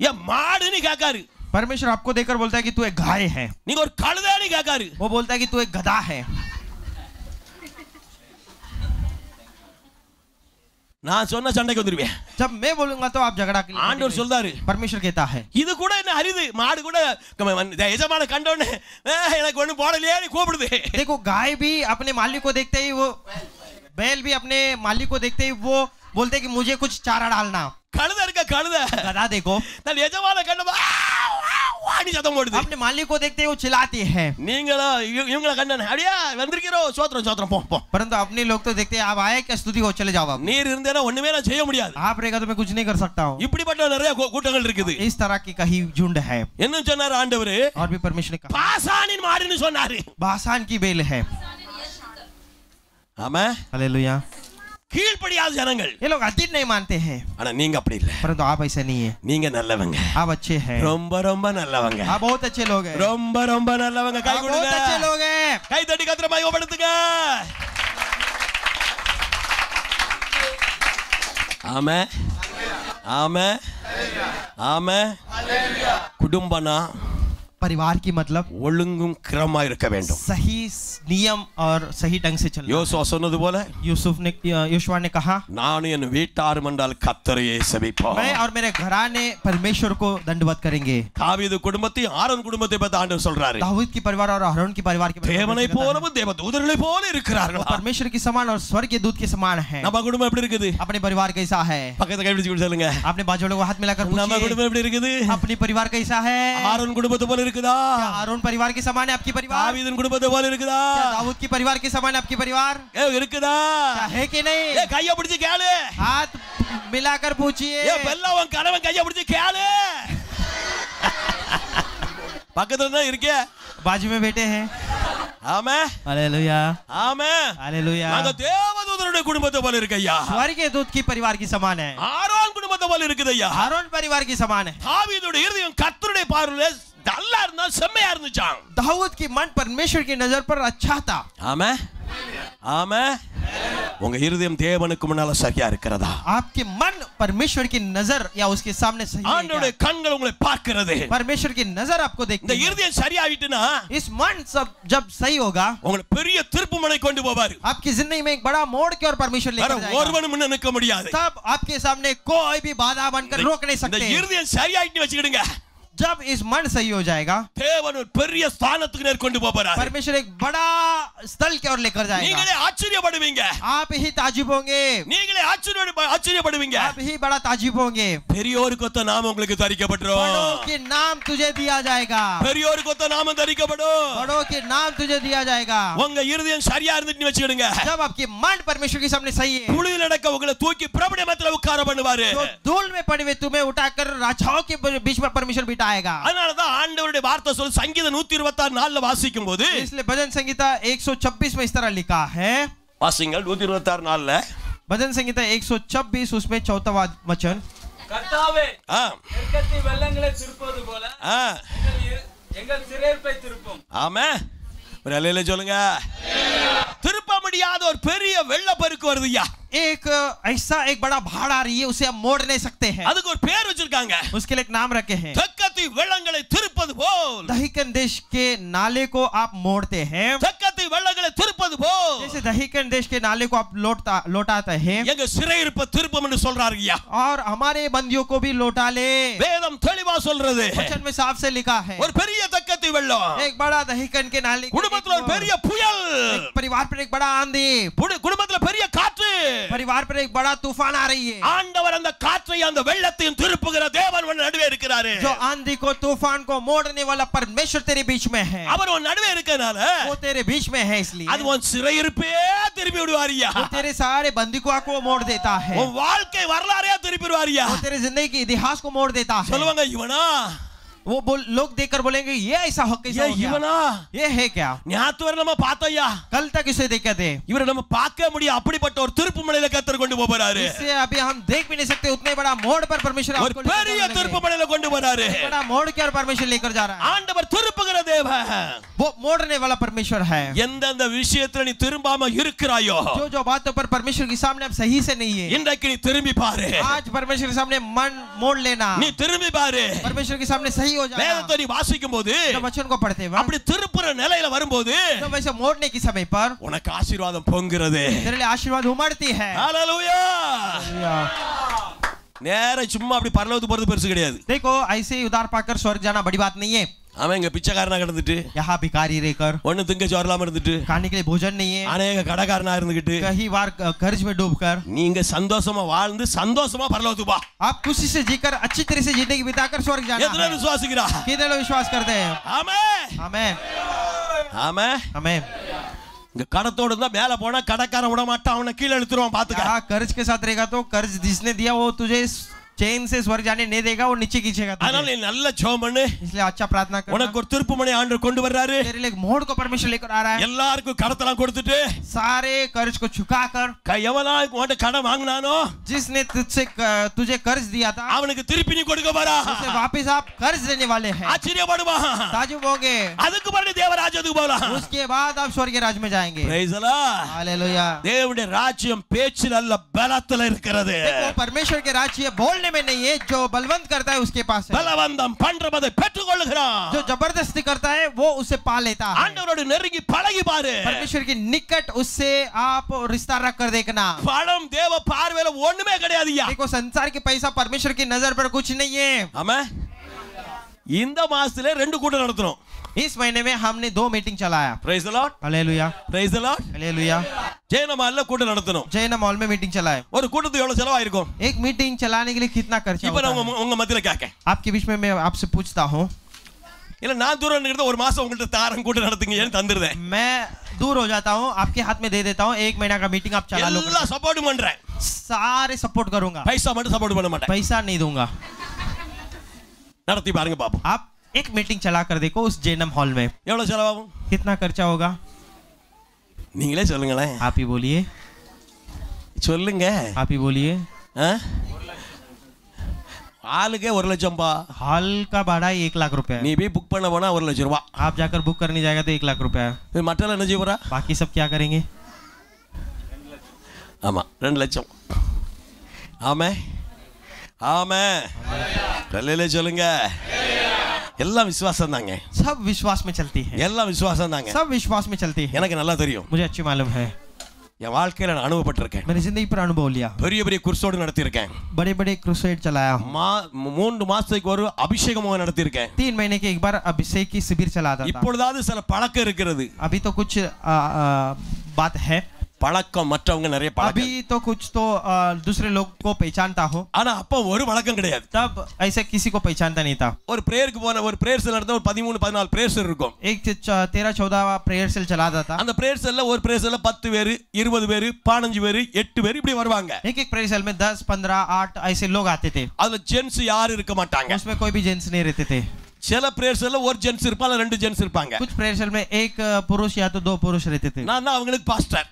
ஏன் மாடுன்னு கேட்காரு. परमेश्वर आपको देखकर बोलता है कि तू एक गाय है. நீங்க ஒரு கழுதைன்னு கேட்காரு. वो बोलता है कि तू एक गधा है. நான் சொன்ன சண்டைக்கு வந்துருவேன். जब मैं बोलूंगा तो आप झगड़ा के लिए ஆண்டவர் சொல்றாரு. परमेश्वर कहता है இது கூட என்ன அரிது. மாடு கூட எஜமான கண்டோன்னு எனக்கு ஒண்ணு போடலையே கூப்பிடுது. देखो गाय भी अपने मालिक को देखते ही, वो बैल भी अपने मालिक को देखते ही वो बोलते कि मुझे कुछ चारा डालना. கழுதை இருக்க கழுதை गधा देखो நான் எஜமான கண்ட வாடி சத்தம் போடுது. अपने मालिक को देखते ही वो चिल्लाती है. நீங்களா இவங்கள கண்டன அடியா வந்திருக்கிறோம் சோத்ரம் சோத்ரம் போ போ. परंतु अपने लोग तो देखते हैं आप आए क्या स्तुति हो चले जाओ. आप நீர் இருந்தேனா ஒண்ணுமே நான் செய்ய முடியாது. आप रहेगा तो मैं कुछ नहीं कर सकता हूँ. இப்படிப்பட்ட நிறைய கூட்டங்கள் இருக்குது. इस तरह की कहीं झुंड है. என்ன சொன்னாரு ஆண்டவர்? और भी परमेश्वर ने कहा பாசானின் மாடுன்னு சொன்னாரு. बासान की बेल है. ஆமா, हालेलुया. கீழ்ப்படியாத ஜனங்கள். ये लोग अधीन नहीं मानते हैं, ஆனா நீங்க அப்படி இல்ல. परंतु आप ऐसे नहीं है. நீங்க நல்லவங்க. आप अच्छे हैं. ரொம்ப ரொம்ப நல்லவங்க. आप बहुत अच्छे लोग हैं. ரொம்ப ரொம்ப நல்லவங்க. கை आप बहुत अच्छे கொடுங்க. लोग हैं. கை தட்டி கர்த்தரை மகிமைப்படுத்துங்க. ஆமே ஆமே ஆமே. குடும்பனா परिवार की मतलब ஒழுங்கும் கிரமமா இருக்க வேண்டும். सही नियम और सही ढंग से चलना. யோசுவா சொன்னது போல योशुआ ने कहा நான் என் வீட்டார் மண்டால் கர்த்தரையே சேவிப்போம். मैं और मेरे घराने परमेश्वर को दंडवत करेंगे. தாவீது குடும்பத்தை ஆரோன் குடும்பத்தை பத்தி ஆண்டவர் சொல்றாரு. दाऊद की परिवार और आरोन की परिवार के தேவனை போலவும் தேவதூதர்களை போல இருக்கிறார்கள். परमेश्वर के समान और स्वर्ग के दूत के समान है. நம்ம குடும்பம் எப்படி இருக்குது? अपने परिवार कैसा है? பக்கத்துல கை பிடிச்சு சொல்லுங்க. अपने बाजू वालों को हाथ मिलाकर நம்ம पूछिए குடும்பம் எப்படி இருக்குது? अपनी परिवार कैसा है? ஆரோன் குடும்பத்தை போல இருக்குதா? क्या आरोन परिवार के समान है आपकी परिवार? தாவீதின் குடும்பத்தை போல இருக்குதா? क्या दाऊद की परिवार के समान है आपकी परिवार? இருக்குதா? क्या है कि नहीं? கைய பிடிச்சு கேளு. हाथ मिलाकर पूछिए. பெல்லவன் கணவன் கைய பிடிச்சு கேளு. பக்கத்துல தான் இருக்கே. बाजू में बैठे हैं. ஆமே हालेलुया. ஆமே. हालेलुया. நாங்க தேவதூதருடைய குடும்பத்தை போல இருக்கு ஐயா. स्वर्ग के दूत की परिवार की समान है. ஆரோன் குடும்பத்தை போல இருக்குது ஐயா. आरोन परिवार की समान है. தாவீதுடைய இருதயம் கர்த்தருடைய பார்வையில நல்லா இருந்தா செம்மையா இருந்துச்சாம். दाऊद की मन परमेश्वर की नजर पर अच्छा था. ஆமே ஆமே. உங்க இருதயம் தேவனுக்கு முன்னால சரியா இருக்கிறதா? आपके मन परमेश्वर की नजर या उसके सामने सही है ஆண்டவருடைய क्या? கண்கள் உங்களை பார்க்கிறது. परमेश्वर की नजर आपको देखती இந்த है. இருதயம் சரியாயிட்டுனா इस मन सब जब सही होगा உங்களை பெரிய திருப்புமுனை கொண்டு போவாரு. आपकी जिंदगी में एक बड़ा मोड़ के और परमेश्वर வேற लेकर जाएगा. ஒருவனும் முன்ன நிற்க முடியாது. तब आपके सामने कोई भी बाधा बनकर रोक नहीं இந்த सकते. இருதயம் சரியாயிட்டு வச்சுக்கிடுங்க. जब इस मन सही हो जाएगा தேவன் ஒரு பெரிய ஸ்தானத்துக்கு நேர் கொண்டு போறாரு. परमेश्वर एक बड़ा स्थल की ओर लेकर जाएगा. நீங்களே ஆச்சரியப்படுவீங்க. आप ही ताजुब होंगे. நீங்களே ஆச்சரியப்படுவீங்க. आप ही बड़ा ताजुब होंगे. பெரியோருக்கு நாமம் உங்களுக்கு தரிக்கப்படும். बड़ों के नाम तुझे दिया जाएगा. பெரியோருக்கு நாமம் தரிக்கப்படும். बड़ों के नाम तुझे दिया जाएगा. உங்க இருதயம் சரியா இருந்துட்டு வச்சுக்கிடுங்க. जब आपकी मन परमेश्वर के सामने सही है, புலியில் அடக்க உங்களை தூக்கி பிரபுடமத்துல உட்கார பண்ணுவாரு. तो धूल में पड़े हुए तुम्हें उठाकर राजाओं के बीच में परमेश्वर बिठाएगा. அதனால தான் ஆண்டவருடைய வார்த்தை சொல்லி சங்கீதம் 126:4 வாசிக்கும்போது, इसलिए भजन संहिता 126 में इस तरह लिखा है. வாசிங்கள் 126:4. भजन संहिता 126 उसमें 4वां वचन. கர்த்தாவே ஆ நெருக்கத்தை வெள்ளங்களை திருப்பது போல ஆ எங்கள் சிறையிருப்பை திருப்பும். ஆமென். ஒரு அல்லேலூயா சொல்லுங்க. திருப்ப முடியாத ஒரு பெரிய வெள்ளப்பெருக்கு வருதுயா. एक ऐसा एक बड़ा बाढ़ आ रही है, उसे हम मोड़ नहीं सकते हैं. அதுக்கு ஒரு பேர் வச்சிருக்காங்க. उसके लिए एक नाम रखे हैं. தெக்கத்தி வெள்ளங்களை திருப்பது போல். दहिकन देश के नाले को आप मोड़ते हैं. தெக்கத்தி வெள்ளங்களை திருப்ப திருப்பது போ जैसे दहीकन देश के नाले को आप लौटाते हैं எங்க சிறையிருப்ப திருப்பம் என்று சொல்றாருயா और हमारे बंदियों को भी लौटा ले வேதம் தெளிவா சொல்றது वचन में साफ से लिखा है ஒரு பெரிய தக்கத்தி வெள்ளம் एक बड़ा दहीकन के नाले குடும்பத்துல ஒரு பெரிய புயல் परिवार पर एक बड़ा आंधी குடும்பத்துல பெரிய காற்று परिवार पर एक बड़ा तूफान आ रही है ஆண்டவர் அந்த காற்றை அந்த வெள்ளத்தையும் திருப்புகிற தேவன் உன் நடுவே இருக்கிறாரு जो आंधी को तूफान को मोड़ने वाला परमेश्वर तेरे बीच में है அவர் உன் நடுவே இருக்கனால वो तेरे बीच में है इसलिए அது உன் சிறையிருப்பே திருப்பி விடுவாரியா वो तेरे सारे बंदिकों को मोड़ देता है உன் வாழ்க்கை வரலாறே திருப்பி விடுவாரியா वो तेरे जिंदगी के इतिहास को मोड़ देता है சொல்லுவாங்க இவனா वो लोग देखकर बोलेंगे ये ऐसा हो कैसा हो गया இவனா ये है क्या ஞாத்து வர நம்ம பார்த்தோம்யா कल तक इसे देखे थे இவரை நம்ம பார்க்க முடியும் அப்படிப்பட்ட ஒரு திருப்பு மலையில கர்த்தர் கொண்டு போறாரு इससे अभी हम देख भी नहीं सकते उतने बड़ा मोड़ पर परमेश्वर ஒரு பெரிய திருப்பு மலையில கொண்டு போறாரு बड़ा मोड़ के और परमेश्वर लेकर जा रहा है ஆண்டவர் திருப்புகிற தேவன் वो मोड़ने वाला परमेश्वर है எந்தெந்த விஷயத்துல நீ திரும்பாம இருக்கிறாயோ जो बातों पर परमेश्वर के सामने अब सही से नहीं है இன்றைக்கு நீ திரும்பி பாரு आज परमेश्वर के सामने मन मोड़ लेना நீ திரும்பி பாரு परमेश्वर के सामने सही हो जाना வேதத்தை நீ வாசிக்கும் போது वचन को पढ़ते वक्त அப்படி திருப்புற நிலையில வரும்போது तो वैसे मोड़ने के समय पर உனக்கு ஆசீர்வாதம் பொங்குறது तेरे लिए आशीर्वाद उमड़ती है ஹalleluya நேரா சும்மா அப்படி பரலோகத்துக்கு போறது பெருசு கிடையாது देखो ऐसे ही उधार पाकर स्वर्ग जाना बड़ी बात नहीं है அவன் இங்க பிச்சைக்காரனா கிடந்துட்டு यहाँ भिखारी रहकर ஒண்ணு திங்க சோறலாம இருந்துட்டு खाने के लिए भोजन नहीं है அநேக கடைக்காரனா இருந்துகிட்டு कई बार कर्ज में डूबकर நீங்க சந்தோஷமா வாழ்ந்து சந்தோஷமா பரலோகத்துக்கு போ आप खुशी से जीकर अच्छी तरह से जिंदगी बिताकर स्वर्ग जाना எத்தனை है விசுவாசிக்கிறா कितने लोग विश्वास करते हैं ஆமென் आमेन ஆமென் आमेन இங்க கடத்தோட இருந்தா மேல போனா கடைக்காரன் விட மாட்டான் அவனை கீழே இழுத்துருவான் பாத்துக்க यहाँ कर्ज के साथ रहेगा तो कर्ज जिसने दिया वो तुझे चैन से स्वर्ग जाने नहीं देगा वो नीचे खींचेगा तुझे। அதனால நீ நல்ல ஜெபம் பண்ணு इसलिए अच्छा प्रार्थना करना உனக்கு ஒரு திருப்புமனை ஆண்டவர் கொண்டு வர்றாரு तेरे लिए एक मोड़ को परमेश्वर लेकर आ रहा है எல்லாருக்கும் கடத்தலாம் கொடுத்துட்டு सारे कर्ज को चुकाकर எவனா உன்கிட்ட கடன் வாங்கினானோ जिसने तुझसे तुझे कर्ज दिया था அவனுக்கு திருப்பி நீ கொடுக்க போறா उसे वापस आप कर्ज देने वाले हैं ஆச்சரியப்படுவான் ताजुब होंगे அதுக்கு பிறகு தேவராஜ்யத்துக்கு போலாம் उसके बाद आप स्वर्ग राज्य में जाएंगे பிரைஸ் தி லார்ட் हालेलुया தேவனுடைய ராஜ்யம் பேச்சில் அல்ல பலத்தில் இருக்கிறது देखो परमेश्वर के राज्य बोलने में नहीं है जो बलवंत करता है उसके पास है பலவந்தம் பண்றதை பெற்றுக்கொள்கிறான் जो जबरदस्ती करता है वो उसे पा लेता है ஆண்டவரோடு நெருங்கி பழகி பாரு परमेश्वर के निकट उससे आप रिश्ता रख कर देखना பணம் தேவ பார்வையில ஒண்ணுமே கிடையாதுயா देखो संसार के पैसा परमेश्वर की नजर पर कुछ नहीं है ஆமா இந்த மாசத்துல ரெண்டு கூட்டம் நடத்துறோம் इस महीने में हमने 2 मीटिंग चलाया praise the Lord hallelujah praise the Lord hallelujah ஜெயனமால்ல கூட்டம் நடத்துறோம் जैन मॉल में मीटिंग चलाए ஒரு கூட்டத்துக்கு எவ்வளவு செலவாயிருக்கும் एक मीटिंग चलाने के लिए कितना खर्चा இப்போ होता நான் है உங்க மத்தியில கேட்கேன் आपके बीच में मैं आपसे पूछता हूँ இல்ல நான் தூரம் நிக்கிறத ஒரு மாசம் உங்கள்ட்ட தாரம் கூட்டம் நடத்துங்கன்னு தந்துருதேன் मैं दूर हो जाता हूँ आपके हाथ में दे देता हूँ 1 महीना का मीटिंग आप चला लो எல்லாம் சப்போர்ட் பண்றேன் सारे सपोर्ट करूंगा பைசா மட்டும் சப்போர்ட் பண்ண மாட்டேன் पैसा नहीं दूंगा நடத்தி பாருங்க பாப்போம் आप एक मीटिंग चला कर देखो उस जेनम हॉल में எவ்வளவு செலவாகும் कितना खर्चा होगा நீங்களே சொல்லுங்களேன் आप ही बोलिए சொல்லுங்க आप ही बोलिए ஆளுக்கே 1 லட்சம் பா हॉल का भाड़ा 1 लाख रुपए நீ है போய் புக் பண்ண போனா 1 லட்சம் ரூபாய் आप जाकर बुक करने जाएगा तो 1 लाख रुपए है மற்றல என்ன செய்ய போறா बाकी सब क्या करेंगे ஆமா 2 லட்சம் ஆமே ஆமே அல்லேலே சொல்லுங்க எல்லாம் விசுவாசம் தாங்க सब विश्वास में चलती है எல்லாம் விசுவாசம் தாங்க सब विश्वास में चलती है எனக்கு நல்லா தெரியும் मुझे अच्छी मालूम है என் வாழ்க்கையில நான் அனுபவப்பட்டிருக்கேன் मैंने जिंदगी पर अनुभव लिया பெரிய பெரிய குர்சோடு நடத்தியிருக்கேன் बड़े बड़े क्रूसेड चलाया हूं 3 மாசத்துக்கு ஒரு அபிஷேகமாக நடத்தியிருக்கேன் 3 महीने के एक बार अभिषेक की शिविर चलाता था இப்பொழுதாவது சில பழக்கம் இருக்கிறது अभी तो कुछ बात है பழக்கம் மற்றவங்க நிறைய பழக்கம் अभी तो कुछ तो दूसरे लोग को पहचानता हो ஆனா அப்ப ஒரு பழக்கம் கிடையாது तब ऐसे किसी को पहचानता नहीं था ஒரு பிரேயருக்கு போன ஒரு பிரேயர் செல் நடத்த ஒரு 13-14 பிரேயர் செல் இருக்கும் एक 13-14 प्रेयर सेल चलाता था அந்த பிரேயர் செல்ல ஒரு பிரேயர் செல்ல 10 பேர் 20 பேர் 15 பேர் 8 பேர் இப்படி வருவாங்க एक प्रेयर सेल में 10 15 8 ऐसे लोग आते थे அதுல ஜென்ஸ் யாரும் இருக்க மாட்டாங்க उसमें कोई भी जेंट्स नहीं रहते थे சில பிரேயர் செல்ல ஒரு ஜென்ஸ் இருப்பாங்க 2 ஜென்ஸ் இருப்பாங்க कुछ प्रेयर सेल में एक पुरुष या तो 2 पुरुष रहते थे நான் தான் அவங்களுக்கு பாஸ்டர்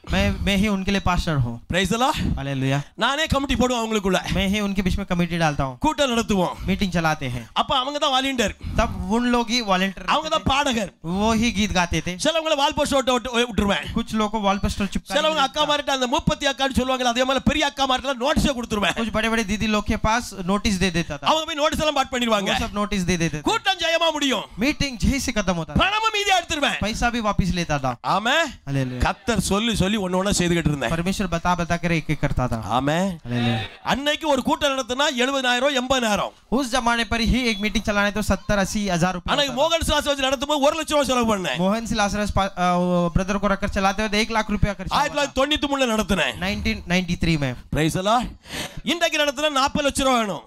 मैं ही उनके लिए पास्टर हूँ பிரைஸ் தி லார்ட் हालेलुया நானே கமிட்டி போடுவேன் அவங்களுக்குள்ள मैं ही उनके बीच में कमेटी डालता हूँ கூட்டம் நடத்துவோம் मीटिंग चलाते हैं அப்ப அவங்க தான் வாலண்டியர் तब उन लोग ही वॉलंटियर அவங்க தான் பாடகர் वो ही गीत गाते थे சிலவங்கள வால் போஸ்ட் விட்டுருவேன் कुछ लोग को वॉल पोस्टर चिपका சிலவங்க அக்கா மாரிட்ட அந்த 30 அக்கான்னு சொல்லுவாங்க அதே மாதிரி பெரிய அக்கா மாரிட்ட நோட்டீஸ் கொடுத்துருவேன் कुछ बड़े बड़े दीदी लोग के पास नोटिस दे देता था அவங்க போய் நோட்டீஸ் எல்லாம் பாட் பண்ணிடுவாங்க वो सब नोटिस दे देते थे கூட்டம் தான் ஜெயமா முடியும். मीटिंग जय से खत्म होता था, பணமும் மீதியா எடுத்துருவேன். पैसा भी वापस लेता था. ஆமென். हालेलुया. கர்த்தர் சொல்லி சொல்லி ஒண்ணு செய்துகிட்டு இருந்தேன். परमेश्वर बता बता कर एक एक करता था. ஆமென். हालेलुया. அன்னைக்கு ஒரு கூட்டம் நடத்தினா 70,000 80,000. उस जमाने पर ही एक मीटिंग चलाने तो 70-80 हजार रुपए. அன்னைக்கு மோகன் சிலாஸ் வச்சு நடத்தும்போது 1 லட்சம் செலவு பண்ணேன். मोहन सिलासरस ब्रदर को रखकर चलाते हुए 1 लाख रुपया खर्च. 1993 நடத்தினேன். 1993 में. Price the Lord. இன்றைக்கு நடத்தினா 40 லட்சம் ரூபாய் வேணும்.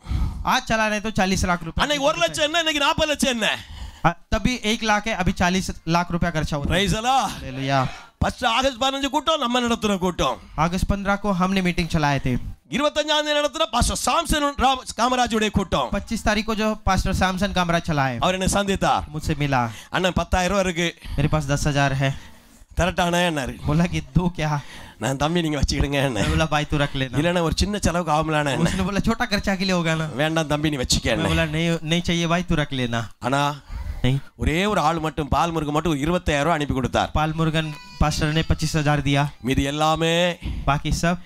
आज चलाने तो 40 लाख रुपए. அன்னைக்கு 1 லட்சம் என்ன, இன்னைக்கு 40 லட்சம் என்ன? तभी 1 लाख है, अभी 40 लाख रुपया खर्चा होता है. Price the Lord. Hallelujah. First August 15 கூட்டம் நம்ம நடத்துற கூட்டம். अगस्त 15 को हमने मीटिंग चलाए थे. 25ஆம் தேதி நடத்துற பாஸ்டர் சாம்சன் காமராஜுடைய கூட்டம். 25 तारीख को जो पास्टर सैमसन कामराज चलाए, அவர் என்ன சந்தித்தார். मुझसे मिला. அண்ணன் 10,000 ரூபாய் இருக்கு, मेरे पास 10,000 है. தரட்டானே என்னாரு. बोला कि दो क्या? நான் தம்பி நீங்க வச்சுக்கிடுங்க என்ன. मैं बोला भाई तू रख लेना. இல்லனா ஒரு சின்ன செலவுக்கு ஆகும்லானே என்ன. उसने बोला छोटा खर्चा के लिए होगा ना. வேண்டாம் தம்பி நீ வச்சுக்க என்ன. मैं बोला नहीं चाहिए भाई तू रख लेना. ஆனா नहीं, ஒரே ஒரு ஆள் மட்டும் பால் முருகன் மட்டும் 25,000 ரூபாய் அனுப்பி கொடுத்தார். पाल मुर्गन पास्टर ने 25,000 दिया. மீதி எல்லாமே बाकी सब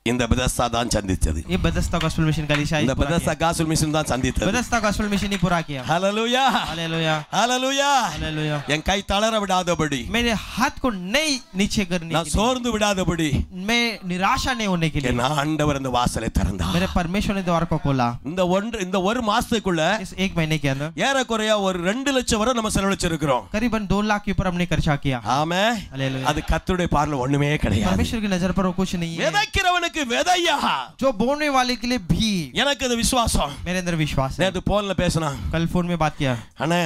இந்த பெதஸ்தா தான் சந்தித்தது. ये बेथेस्दा गॉस्पेल मिशन का लिशा இந்த பெதஸ்தா காஸ்பல் மிஷன் தான் சந்தித்தது. बेथेस्दा गॉस्पेल मिशन ही पूरा किया. ஹalleluya हालेलुया. ஹalleluya. हालेलुया. என் கை தளர விடாதபடி, मेरे हाथ को नहीं नीचे करने நான் के लिए, சோர்ந்து விடாதபடி मैं निराशा नहीं होने के लिए என் ஆண்டவர் இந்த வாசலை திறந்தார். मेरे परमेश्वर ने द्वार को खोला. இந்த ஒரு மாசத்துக்குள்ள इस 1 महीने के अंदर ஏறக்குறைய ஒரு 2 லட்சம் வரை நம்ம செலவழிச்சிருக்கிறோம். करीबन 2 लाख के ऊपर हमने खर्चा किया. ஆமென். हालेलुया. அது கர்த்தருடைய பார்வையில ஒண்ணுமே கிடையாது. परमेश्वर की नजर पर वो कुछ नहीं है. விதைக்கிறவனுக்கு விதையா, जो बोने वाले के लिए भी எனக்கு அது விசுவாசம். मेरे अंदर विश्वास है. நேத்து போன்ல பேசினா, कल फोन में बात किया, அண்ணே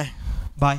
भाई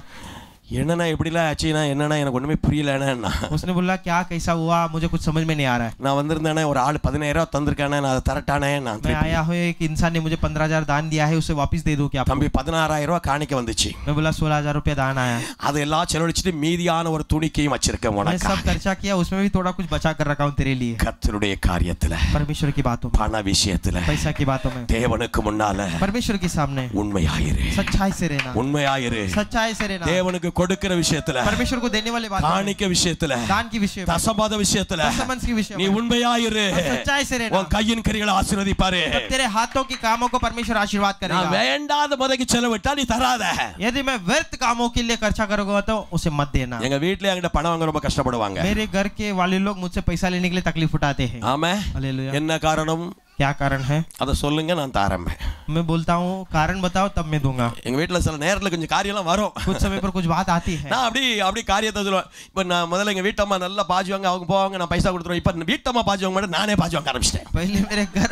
என்னன்னா இப்படிலாம் ஆச்சுன்னா என்னன்னா எனக்கு ஒண்ணுமே புரியலன்னா. उसने बोला क्या कैसा हुआ, मुझे कुछ समझ में नहीं आ रहा है. நான் வந்திருந்தேனே ஒரு ஆள் 15,000 தந்திருக்கானே, நான் அதை தரட்டானே. நான் मैं आया हूँ, एक इंसान ने मुझे 15,000 दान दिया है, उसे वापस दे दो क्या? தம்பி 16,000 ரூபாய் காணிக்க வந்துச்சு. मैं बोला 16,000 रुपया दान आया. அதெல்லாம் செலவழிச்சிட்டு மீதியான ஒரு துணிக்கையும் வச்சிருக்கேன் मैं உனக்கு. सब खर्चा किया, उसमें भी थोड़ा कुछ बचा कर रखा हूँ तेरे लिए. கர்த்தருடைய காரியத்துல, परमेश्वर की बातों में, பண விஷயத்துல, पैसा की बातों में, தேவனுக்கு முன்னால परमेश्वर के सामने உண்மையாயிரு. सच्चाई से रहना. உண்மையாயிரு. सच्चाई से रहना. தேவனுக்கு கொடுக்கிற விஷயத்துல, परमेश्वर को देने वाले बात, காணிக்க விஷயத்துல, दान की विषय में, தசமபாத விஷயத்துல दशमंश की विषय நீ में உண்மையாயிரு. सच्चाई से रहना. உன் கையின் கிரிகளை ஆசீர்வதிப்பாரு. तब तेरे हाथों की कामों को परमेश्वर आशीर्वाद நான் करेगा. வேண்டாத முறைக்கு செலவிட்டா நீ தராத. यदि मैं व्यर्थ कामों के लिए खर्चा करूंगा तो उसे मत देना. எங்க வீட்ல என்கிட்ட பணம் வாங்க ரொம்ப கஷ்டப்படுவாங்க. मेरे घर के वाले लोग मुझसे पैसा लेने के लिए तकलीफ उठाते हैं. ஆமென். हालेलुया. என்ன காரணம்? क्या कारण है? அத சொல்லுங்க, நான் தாரேன். मैं बोलता हूँ कारण बताओ तब मैं दूंगा. எங்க வீட்ல சில நேரத்துல கொஞ்சம் காரியம்லாம் வரும். कुछ समय पर कुछ बात आती है. நான் அப்படி காரியத்தை சொல்லுவேன். இப்ப நான் முதல்ல எங்க வீட்டம்மா நல்லா பாஜி வாங்க, அவங்க போவாங்க, நான் பைசா கொடுத்துருவேன். இப்ப வீட்டம்மா பாஜி வாங்க மாட்டேன், நானே பாஜி வாங்க ஆரம்பிச்சிட்டேன். पहले मेरे घर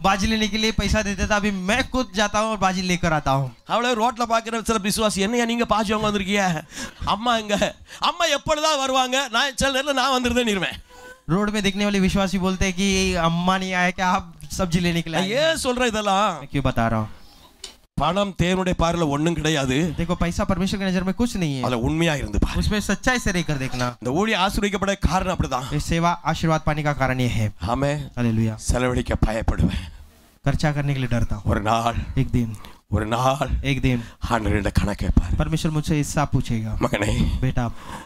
बाजी लेने के लिए पैसा देते था, अभी मैं खुद जाता हूँ और बाजी लेकर आता हूँ. அவளே ரோட்ல பாக்குற சில விசுவாசி, என்னையா நீங்க பாஜி வாங்க வந்திருக்கீங்க, அம்மா எங்க, அம்மா எப்பொழுதா வருவாங்க, நான் சில நேரத்துல நான் வந்துருந்தேன் இருவேன். रोड में देखने वाले विश्वासी बोलते हैं कि अम्मा नहीं आए क्या, आप सब्जी लेने के लिए आए? ஏன் சொல்ற இதெல்லாம்? मैं क्यों बता रहा हूँ? பணம் தேவனுடைய பார்வையில ஒண்ணும் கிடையாது. देखो पैसा परमेश्वर की नजर में कुछ नहीं है. அதுல உண்மையா இருந்து பாரு. उसमें सच्चाई से रहकर देखना. இந்த ஊழிய ஆசீர்வதிக்கப்பட காரணம் அப்படிதான். ये सेवा आशीर्वाद पाने का कारण ये है. ஆமென். हालेलुया. செலவழிக்க பயப்படுவேன். खर्चा करने के लिए डरता हूँ. ஒரு நாள் एक दिन ஆண்டவரிடம் கணக்கு கேட்பார். परमेश्वर मुझसे हिस्सा पूछेगा. மகனே, बेटा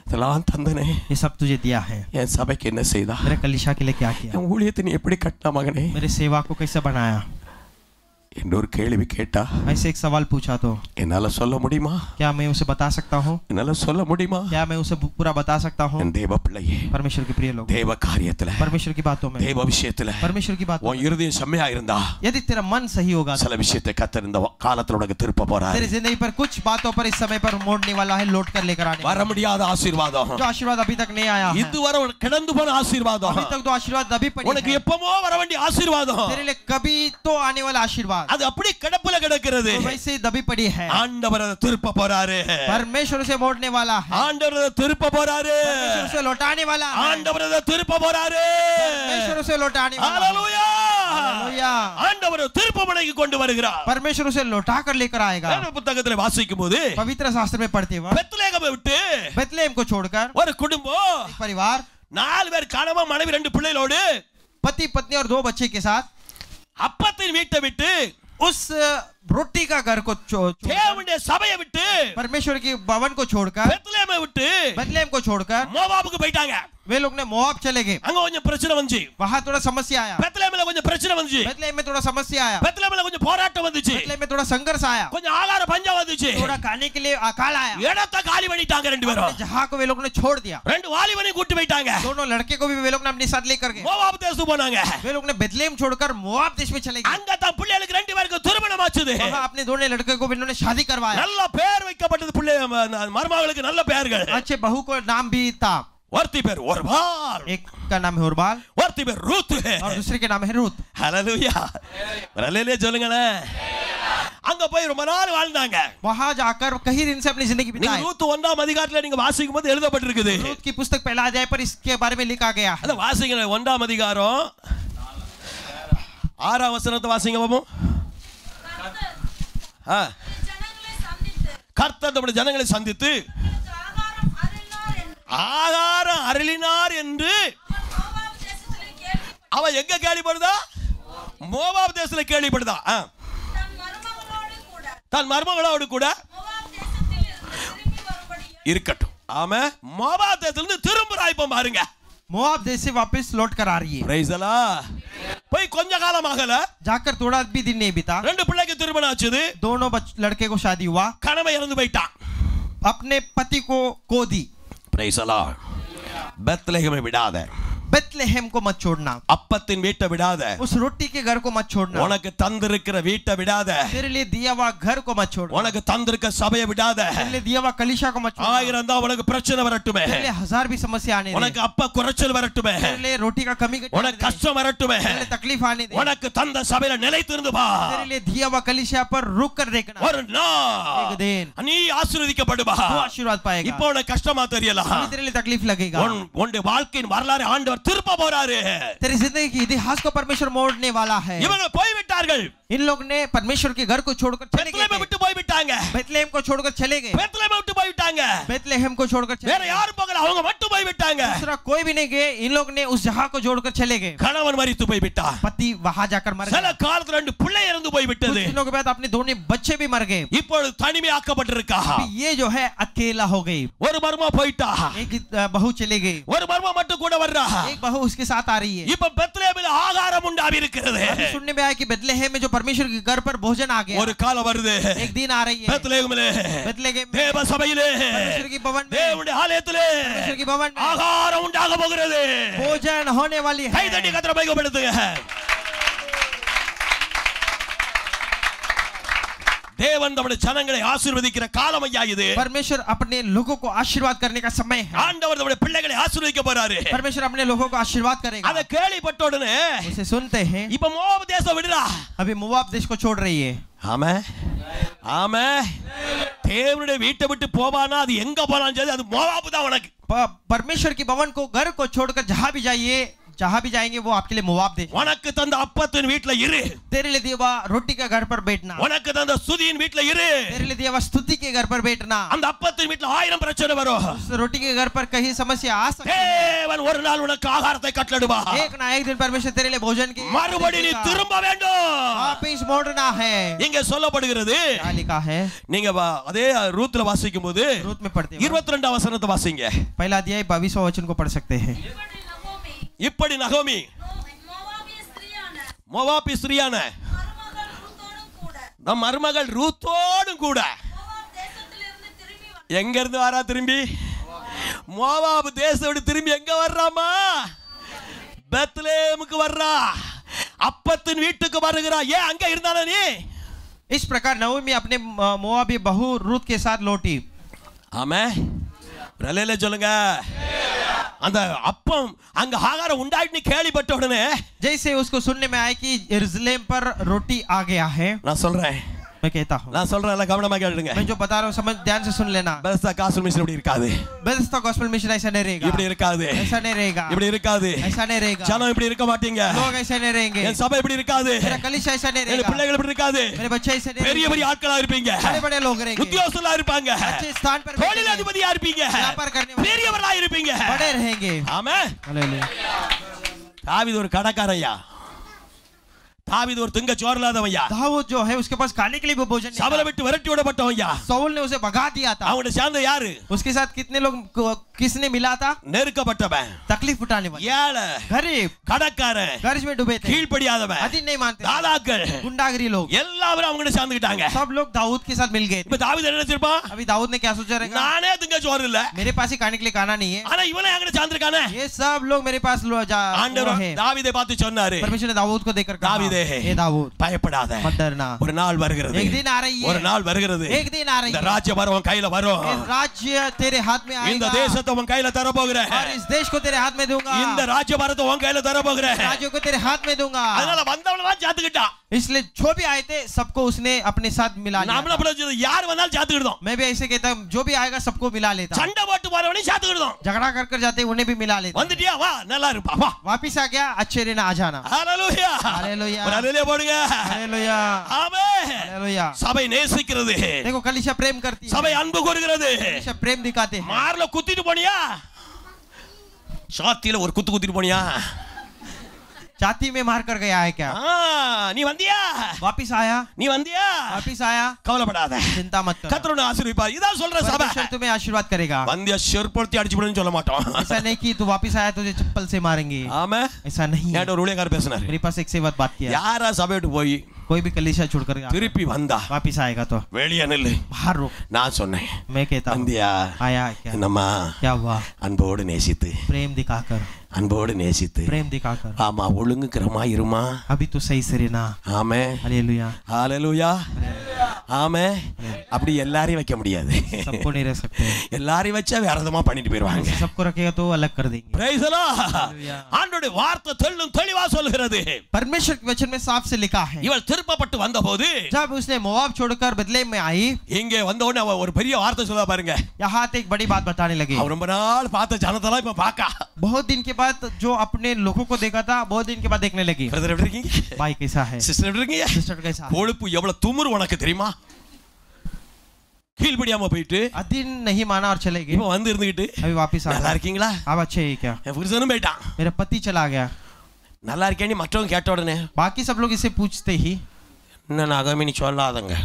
இதெல்லாம் தந்தனே, ये सब तुझे दिया है, என் சபைக்கு என்ன செய்தா, मेरे कलीसिया के लिए क्या किया, என் ஊழியத்தை நீ எப்படி கட்டினா மகனே मेरे सेवा को कैसे बनाया. என்று ஒரு கேள்வி கேட்டா ऐसे एक सवाल पूछा तो என்னால சொல்ல முடியுமா? क्या मैं उसे बता सकता हूँ? என்னால சொல்ல முடியுமா? क्या मैं उसे पूरा बता सकता हूँ? என் தேவ பிள்ளையே, परमेश्वर के प्रिय लोग, தேவ காரியத்துல, परमेश्वर की बातों में, தேவ விஷயத்துல परमेश्वर की बातों உன் में இருதயம் செம்மையா இருந்தா यदि तेरा मन सही होगा, சில விஷயத்தை கர்த்தர் இந்த காலத்துல உனக்கு திருப்ப போறார். तेरी जिंदगी पर कुछ बातों पर इस समय पर मोड़ने वाला है, लौट कर लेकर आने வர முடியாத ஆசீர்வாதம், जो आशीर्वाद अभी तक नहीं आया है, இதுவரை கிடந்து போன ஆசீர்வாதம், अभी तक तो आशीर्वाद अभी पड़ी உனக்கு है, எப்பமோ வர வேண்டிய ஆசீர்வாதம், तेरे लिए कभी तो आने वाला आशीर्वाद அது அப்படி கிடப்புல கிடக்கிறது. तो वैसे ही दबी पड़ी है. ஆண்டவர் அதை திருப்ப போறாரு. परमेश्वर से मोड़ने वाला है, ஆண்டவர் அதை திருப்ப போறாரு. परमेश्वर से लौटाने वाला है, ஆண்டவர் அதை திருப்ப போறாரு. परमेश्वर से लौटाने वाला है. ஹalleluya. हालेलुया. ஆண்டவர் திருப்பமனைக்கு கொண்டு வருகிறார். परमेश्वर उसे लौटा कर लेकर आएगा. வேத புத்தகத்துல வாசிக்கும்போது पवित्र शास्त्र में पढ़ते वक्त பெத்லகேமை விட்டு बेथलेहम को छोड़कर ஒரு குடும்பம், एक परिवार, 4 பேர் கணவன் மனைவி 2 பிள்ளைகளோடு पति पत्नी और 2 बच्चे के साथ அப்பத்தின் வீட்டை விட்டு, उस रोटी का घर को தேவனுடைய சபையை விட்டு, परमेश्वर के भवन को छोड़कर, பெத்லகேமை விட்டு बेथलेहम को छोड़कर மோவாபுக்கு போயிட்டாங்க. वे लोग ने मोआब चले गए, அங்க கொஞ்சம் பிரச்சனை வந்துச்சு. वहां थोड़ा समस्या आया, பெத்லகேம்ல கொஞ்சம் பிரச்சனை வந்துச்சு. बेथलेहम में थोड़ा समस्या आया, பெத்லகேம்ல கொஞ்சம் போராட்டம் வந்துச்சு. बेथलेहम में थोड़ा संघर्ष आया, கொஞ்சம் ஆகார பஞ்சம் வந்துச்சு. थोड़ा खाने के लिए अकाल आया, இடத்தை காலி பண்ணிட்டாங்க ரெண்டு பேரும். अपने जहां को वे लोग ने छोड़ दिया, ரெண்டு வாலிபனை கூட்டி போயிட்டாங்க. दोनों लड़के को भी वे लोग ने अपने साथ लेकर गए, மோவாப் தேசத்துக்கு போனாங்க. वे लोग ने बेथलेहम छोड़कर मोआब देश में चले गए, அங்க தான் பிள்ளைகளுக்கு ரெண்டு பேருக்கு திருமணம் ஆச்சுது. वहां अपने दोनों लड़के को भी इन्होंने शादी करवाया, நல்ல பேர் வைக்கப்பட்டது. பிள்ளை மருமகளுக்கு நல்ல பெயர்கள். अच्छे बहू को नाम भी था, ஒருத்தி பேர் ஒர்பால், एक का नाम है उर्बाल ஒருத்தி பேர் ரூத், और दूसरे के नाम है रूत। ஹalleluya, ஹalleluya சொல்லுங்களே. அங்க போய் ரொம்ப நாள் வாழ்ந்தாங்க. वहां जाकर कई दिन से अपनी जिंदगी நீங்க बिताई। ரூத் 1ஆம் அதிகாரத்துல நீங்க வாசிக்கும் போது எழுதப்பட்டிருக்குது. रूत की पुस्तक पहला अध्याय पर इसके बारे में लिखा गया है। அத வாசிங்க. 1ஆம் அதிகாரம் 6ஆம் வசனத்தை வாசிங்க பாப்போம். கர்த்தர் தம்முடைய ஜனங்களை சந்தித்து ஆகாரம் அருளினார் என்று அவ எங்க கேள்விப்படுதா? மோவாப் தேசத்துல கேள்விப்படுதா? தன் மருமகளோடு கூட இருக்கட்டும். ஆமா, மோவாப் தேசத்துல திரும்புறாய் இப்ப பாருங்க. मोआब देश से वापस लौट कर आ रही है। Price the Lord. போய் கொஞ்ச காலம் ஆகல, जाकर थोड़ा भी दिन नहीं बीता, ரெண்டு பிள்ளைக்கு திருமணம் ஆச்சுது. दोनों लड़के को शादी हुआ, கணவன் இறந்து போயிட்டான். अपने पति को खो दी। Price the Lord. பெத்லகேமை விடாத, बेथलेहम को मत छोड़ना, அப்பத்தின் வீட்டை விடாத, उस रोटी के घर को मत छोड़ना, உனக்கு தந்திருக்கிற வீட்டை விடாத, तेरे लिए दिया हुआ घर को मत छोड़ना, உனக்கு தந்திருக்க சபையை விடாத. तेरे लिए दिया हुआ कलीसिया को मत छोड़ना, ஆயிரம் தான் உனக்கு பிரச்சனை வரட்டுமே, तेरे लिए हजार भी समस्या आने दे, உனக்கு அப்ப குறைச்சல் வரட்டுமே, तेरे लिए रोटी का कमी உனக்கு கஷ்டம் வரட்டுமே, तेरे लिए तकलीफ आने दे, உனக்கு தந்த சபையில நிலைத்திருந்து பா. तेरे लिए दिया हुआ कलीसिया पर रुक कर देखना, ஒரு நாள் एक दिन நீ ஆசீர்வதிக்கப்படுவா. तू आशीर्वाद पाएगा। இப்போ உனக்கு கஷ்டமா தெரியல, अभी तेरे लिए तकलीफ लगेगा, உன்னுடைய வாழ்க்கையின் வரலாறு ஆண்டவர் திருப்ப போறாரு. तेरी जिंदगी की इतिहास को परमेश्वर मोड़ने वाला है। இவங்க போய் விட்டார்கள். इन लोग ने परमेश्वर के घर को छोड़कर चले பெத்லகேமை गए, விட்டு போய் விட்டாங்க. बेथलेहम को छोड़कर चले गए, பெத்லகேமை விட்டு போய் விட்டாங்க. बेथलेहम को छोड़कर चले வேற गए, யாரும் போகல, அவங்க மட்டும் போய் விட்டாங்க. दूसरा कोई भी नहीं गए, इन लोग ने उस जगह को छोड़कर चले गए। கணவன் மரித்து போய் விட்டான். पति वहां जाकर मर சில गया, காலத்துல ரெண்டு பிள்ளை இறந்து போய் कुछ விட்டது. दिनों के बाद अपने दोनों बच्चे भी मर गए। இப்பொழுது தனிமையாக்கப்பட்டிருக்கா. अभी ये जो है अकेला हो गई, ஒரு மர்மம் போயிட்டா, एक बहू चली गई, ஒரு மர்மம் மட்டும் கூட வர்றா. एक बहू उसके साथ आ रही है। இப்ப பெத்லகேமில் ஆகாரம் உண்டாவி இருக்கிறது. अभी सुनने में आया कि बेथलेहम में जो परमेश्वर के घर पर भोजन आ गया, ஒரு காலம் வருது, एक दिन आ रही है பெத்லகேமிலே, बेथलेहम में தேவ சபையிலே, परमेश्वर की भवन में, தேவனுடைய ஆலயத்திலே परमेश्वर की भवन में ஆகாரம் உண்டாக போகிறது. भोजन होने वाली है। கை தட்டி கர்த்தரை மகிமைப்படுத்துங்க. தேவன் தம்முடைய ஜனங்களை ஆசீர்வதிக்கிற காலம் ஐயா இது. परमेश्वर अपने लोगों को आशीर्वाद करने का समय है। ஆண்டவர் தம்முடைய பிள்ளைகளை ஆசீர்வதிக்க போறாரு. परमेश्वर अपने लोगों को आशीर्वाद करेगा। அத கேள்விப்பட்ட உடனே उसे सुनते हैं, இப்ப மோவாப் தேசம் விடுறா. अभी मोआब देश को छोड़ रही है। ஆமே, ஆமே. தேவனுடைய வீட்டை விட்டு போவானா அது எங்க போனாலும் சரி, அது மோவாப் தான் உனக்கு. परमेश्वर की भवन को घर को छोड़कर जहां भी जाइए, जहां भी जाएंगे वो आपके लिए मोआब देश। உனக்கு தந்த அப்பத்தின் வீட்ல இரு, तेरे लिए दिया हुआ रोटी के घर पर बैठना, உனக்கு தந்த ஸ்துதியின் வீட்ல இரு. तेरे लिए दिया हुआ स्तुति के घर पर बैठना। அந்த அப்பத்தின் வீட்ல 1000 பிரச்சனை வரும். उस रोटी के घर पर कहीं समस्या आ सकती है, தேவன் ஒரு நாள் உனக்கு ஆகாரத்தை கட்டளையிடுவா. एक ना एक दिन परमेश्वर तेरे लिए भोजन की மறுபடி நீ திரும்ப வேண்டும். वापस मोड़ना है। இங்க சொல்லப்படுகிறது, क्या लिखा है? நீங்க அதே ரூத்ல வாசிக்கும் போது रूत में पढ़ते हैं, 22ஆம் வசனத்தை வாசிங்க. पहला अध्याय 22वां वचन को पढ़ सकते हैं। இப்படி நகோமி மோவாபி ஸ்திரியான நம் மருமகள் ரூத்தோடும் கூட எங்க இருந்து வரா? திரும்பி மோவாப் தேசத்தோடு திரும்பி எங்க வர்றாமா? பெத்லகேமுக்கு வர்றா. அப்பத்தின் வீட்டுக்கு வருகிறா. ஏன் அங்க இருந்தானே நீ? इस प्रकार नवमी अपने मोआबी बहू रूत के साथ लौटी। ஆமே, ரலேல சொல்லுங்க. அந்த அப்பம் அங்க ஆகாரம் உண்டாயிட்டு கேள்விப்பட்ட உடனே जैसे उसको सुनने में आया कि यरूशलेम पर रोटी आ गया है, நான் சொல்றேன், मैं कहता हूँ, நான் சொல்றேன், எல்லாம் கவனமா கேளுங்க. मैं जो बता रहा हूँ समझ ध्यान से सुन लेना। பெஸ்டா காஸ்பல் மிஷன் இப்படி இருக்காது, बेथेस्दा गॉस्पेल मिशन ऐसा नहीं रहेगा, இப்படி இருக்காது, ऐसा नहीं रहेगा, இப்படி இருக்காது. ऐसा नहीं रहेगा, ஜனம் இப்படி இருக்க மாட்டீங்க, लोग ऐसे नहीं रहेंगे, என் சபை இப்படி இருக்காது, मेरा कलीसिया ऐसा नहीं என் रहेगा, பிள்ளைகள் இப்படி இருக்காது. मेरे बच्चे ऐसे नहीं பெரிய रहेंगे, பெரிய ஆட்களா இருப்பீங்க, बड़े बड़े लोग रहेंगे, உத்தியோகஸ்தலா இருப்பாங்க, अच्छे स्थान पर தொழில் बैठेंगे, அதிபதியா இருப்பீங்க, व्यापार करने वाले பெரியவர்களா இருப்பீங்க. बड़े रहेंगे। ஆமென். हालेलुया। தாவீது ஒரு கடைக்காரன்யா, தாவீது ஒரு திங்க சோறலாதவன்யா, दाऊद जो है उसके पास खाने के लिए भी भोजन नहीं சபல था। விட்டு விரட்டி விடப்பட்டவன்யா. शाऊल ने उसे भगा दिया था। அவனோட சேர்ந்த யாரு? उसके साथ कितने लोग किसने मिला था? நெருக்கப்பட்டவன், तकलीफ उठाने वाले, ஏழை, गरीब, கடக்காரன், कर्ज में डूबे थे, கீழ்ப்படியாதவன், अधीन नहीं मानते, தாதாக்கள், गुंडागिरी लोग, எல்லாரும் அவங்க கிட்ட சேர்ந்துக்கிட்டாங்க. सब लोग दाऊद के साथ मिल गए थे। இப்ப தாவீது என்ன நினைச்சிருப்பான்? अभी दाऊद ने क्या सोचा रहेगा? நானே திங்க சோறு இல்ல, मेरे पास ही खाने के लिए खाना नहीं है, ஆனா இவனே எங்க கிட்ட சேர்ந்திருக்கானே. ये सब लोग मेरे पास ஆண்டவர் है। தாவீதை பார்த்து சொன்னாரு, परमेश्वर ने दाऊद को देखकर कहा, दाऊदे, हे दाऊद, பயப்படாத, मत डरना, ஒரு நாள் வருகிறது, एक दिन आ रही ஒரு है, நாள் வருகிறது, एक दिन आ रही இந்த है, ராஜ்யம் உன் கையில வரும், ये राज्य तेरे हाथ में இந்த आएगा தேசத்தை உன் கையில தர போகிறேன், और इस देश को तेरे हाथ में दूंगा, இந்த ராஜ்யபாரத்தை உன் கையில தர போகிறேன். राज्यों को तेरे हाथ में दूंगा। அதனால வந்தவனெல்லாம் சேர்த்துக்கிட்டான். इसलिए जो भी आए थे सबको उसने अपने साथ मिला लिया நாமள था। பிடிச்சது யார் வந்தாலும் சேர்த்துக்கிட்டோம். मैं भी ऐसे कहता हूं, जो भी आएगा सबको मिला लेता, சண்டை போட்டு போறவனையும் சேர்த்துக்கிட்டோம். झगड़ा कर कर जाते उन्हें भी मिला लेता। வந்துட்டியா வா நல்லா இருப்பா வா. वापिस आ गया, अच्छे रहना, आ जाना। ஹalleluya हालेलुया, ஒரு ஹalleluya போடுங்க. हालेलुया, ஆமென். हालेलुया। சபை நேசிக்கிறது, देखो कलीसिया प्रेम करती है, சபை அன்பு கூறுகிறது. कलीसिया प्रेम दिखाते हैं। மார்ல குத்திட்டு போனியா? சாத்தியில ஒரு குத்து குத்திட்டு போனியா? छाती में मार कर गया है क्या? நீ வந்தியா? वापिस आया, நீ வந்தியா? वापिस आया, கவலைப்படாத, चिंता मत कर, கர்த்தர் உன்னை ஆசீர்வதிப்பார். இதான் சொல்ற சபை. परमेश्वर तुम्हें आशीर्वाद करेगा। வந்தியா செருப்படுத்தி அடிச்சு விடுன்னு சொல்ல மாட்டோம். ऐसा नहीं कि तू वापिस आया तुझे चप्पल से मारेंगे, ஆமென். ऐसा नहीं है। ஏன்டா ஒரு ஊழியக்காரர் பேசினாரு, मेरे पास एक सेवक बात किया, யாரா சபை விட்டு போய் कोई भी कलीसिया छोड़कर திருப்பி வந்தா वापिस आएगा तो வெளியே நில்லு. बाहर रुक। நான் சொன்னேன், मैं कहता हूँ, வந்தியா? आया है क्या? என்னம்மா क्या हुआ? அன்போடு நேசித்து, प्रेम दिखाकर, அன்போடு நேசித்து, प्रेम दिखाकर, ஆமா ஒழுங்குக்கிறமா இருமா. अभी तो सही से रहना। ஆமென் हालेलुया, ஹalleluya ஆமென். அப்படி எல்லாரையும் வைக்க முடியாது, सबको नहीं रह सकते, எல்லாரையும் வச்சா வேற விதமா பண்ணிட்டு போயிடுவாங்க. सबको रखेगा तो अलग कर देंगे। Praise the Lord. ஆண்டவருடைய வார்த்தை தெளிவா சொல்கிறது. परमेश्वर के वचन में साफ से लिखा है, இவள் திருப்பப்பட்டு வந்தபோது, जब उसने मोआब छोड़कर बदले में आई, இங்கே வந்த உடனே அவ ஒரு பெரிய வார்த்தை சொல்ல பாருங்க. यहाँ एक बड़ी बात बताने लगी। அவ ரொம்ப நாள் பார்த்த ஜனத்தெல்லாம் இப்ப பாக்கா. बहुत दिन के बाद जो अपने लोगों को देखा था, बहुत दिन के बाद देखने लगी। பிரதர் எப்படி இருக்கீங்க? भाई कैसा है? சிஸ்டர் எப்படி இருக்கீங்க? सिस्टर कैसा है? கொழுப்பு எவ்வளவு துமுறு உனக்கு தெரியுமா? கீழ்படியாம போயிட்டு अधीन नहीं माना और चले गए, இப்ப வந்து இருந்துகிட்டு अभी वापिस आ நல்லா गए। இருக்கீங்களா? अब अच्छे है क्या? என் புருஷனும் போயிட்டான். मेरा पति चला गया। நல்லா இருக்கேன்னு மற்றவங்க கேட்ட உடனே, बाकी सब लोग इसे पूछते ही, என்ன நகமினி சொல்லாதங்க,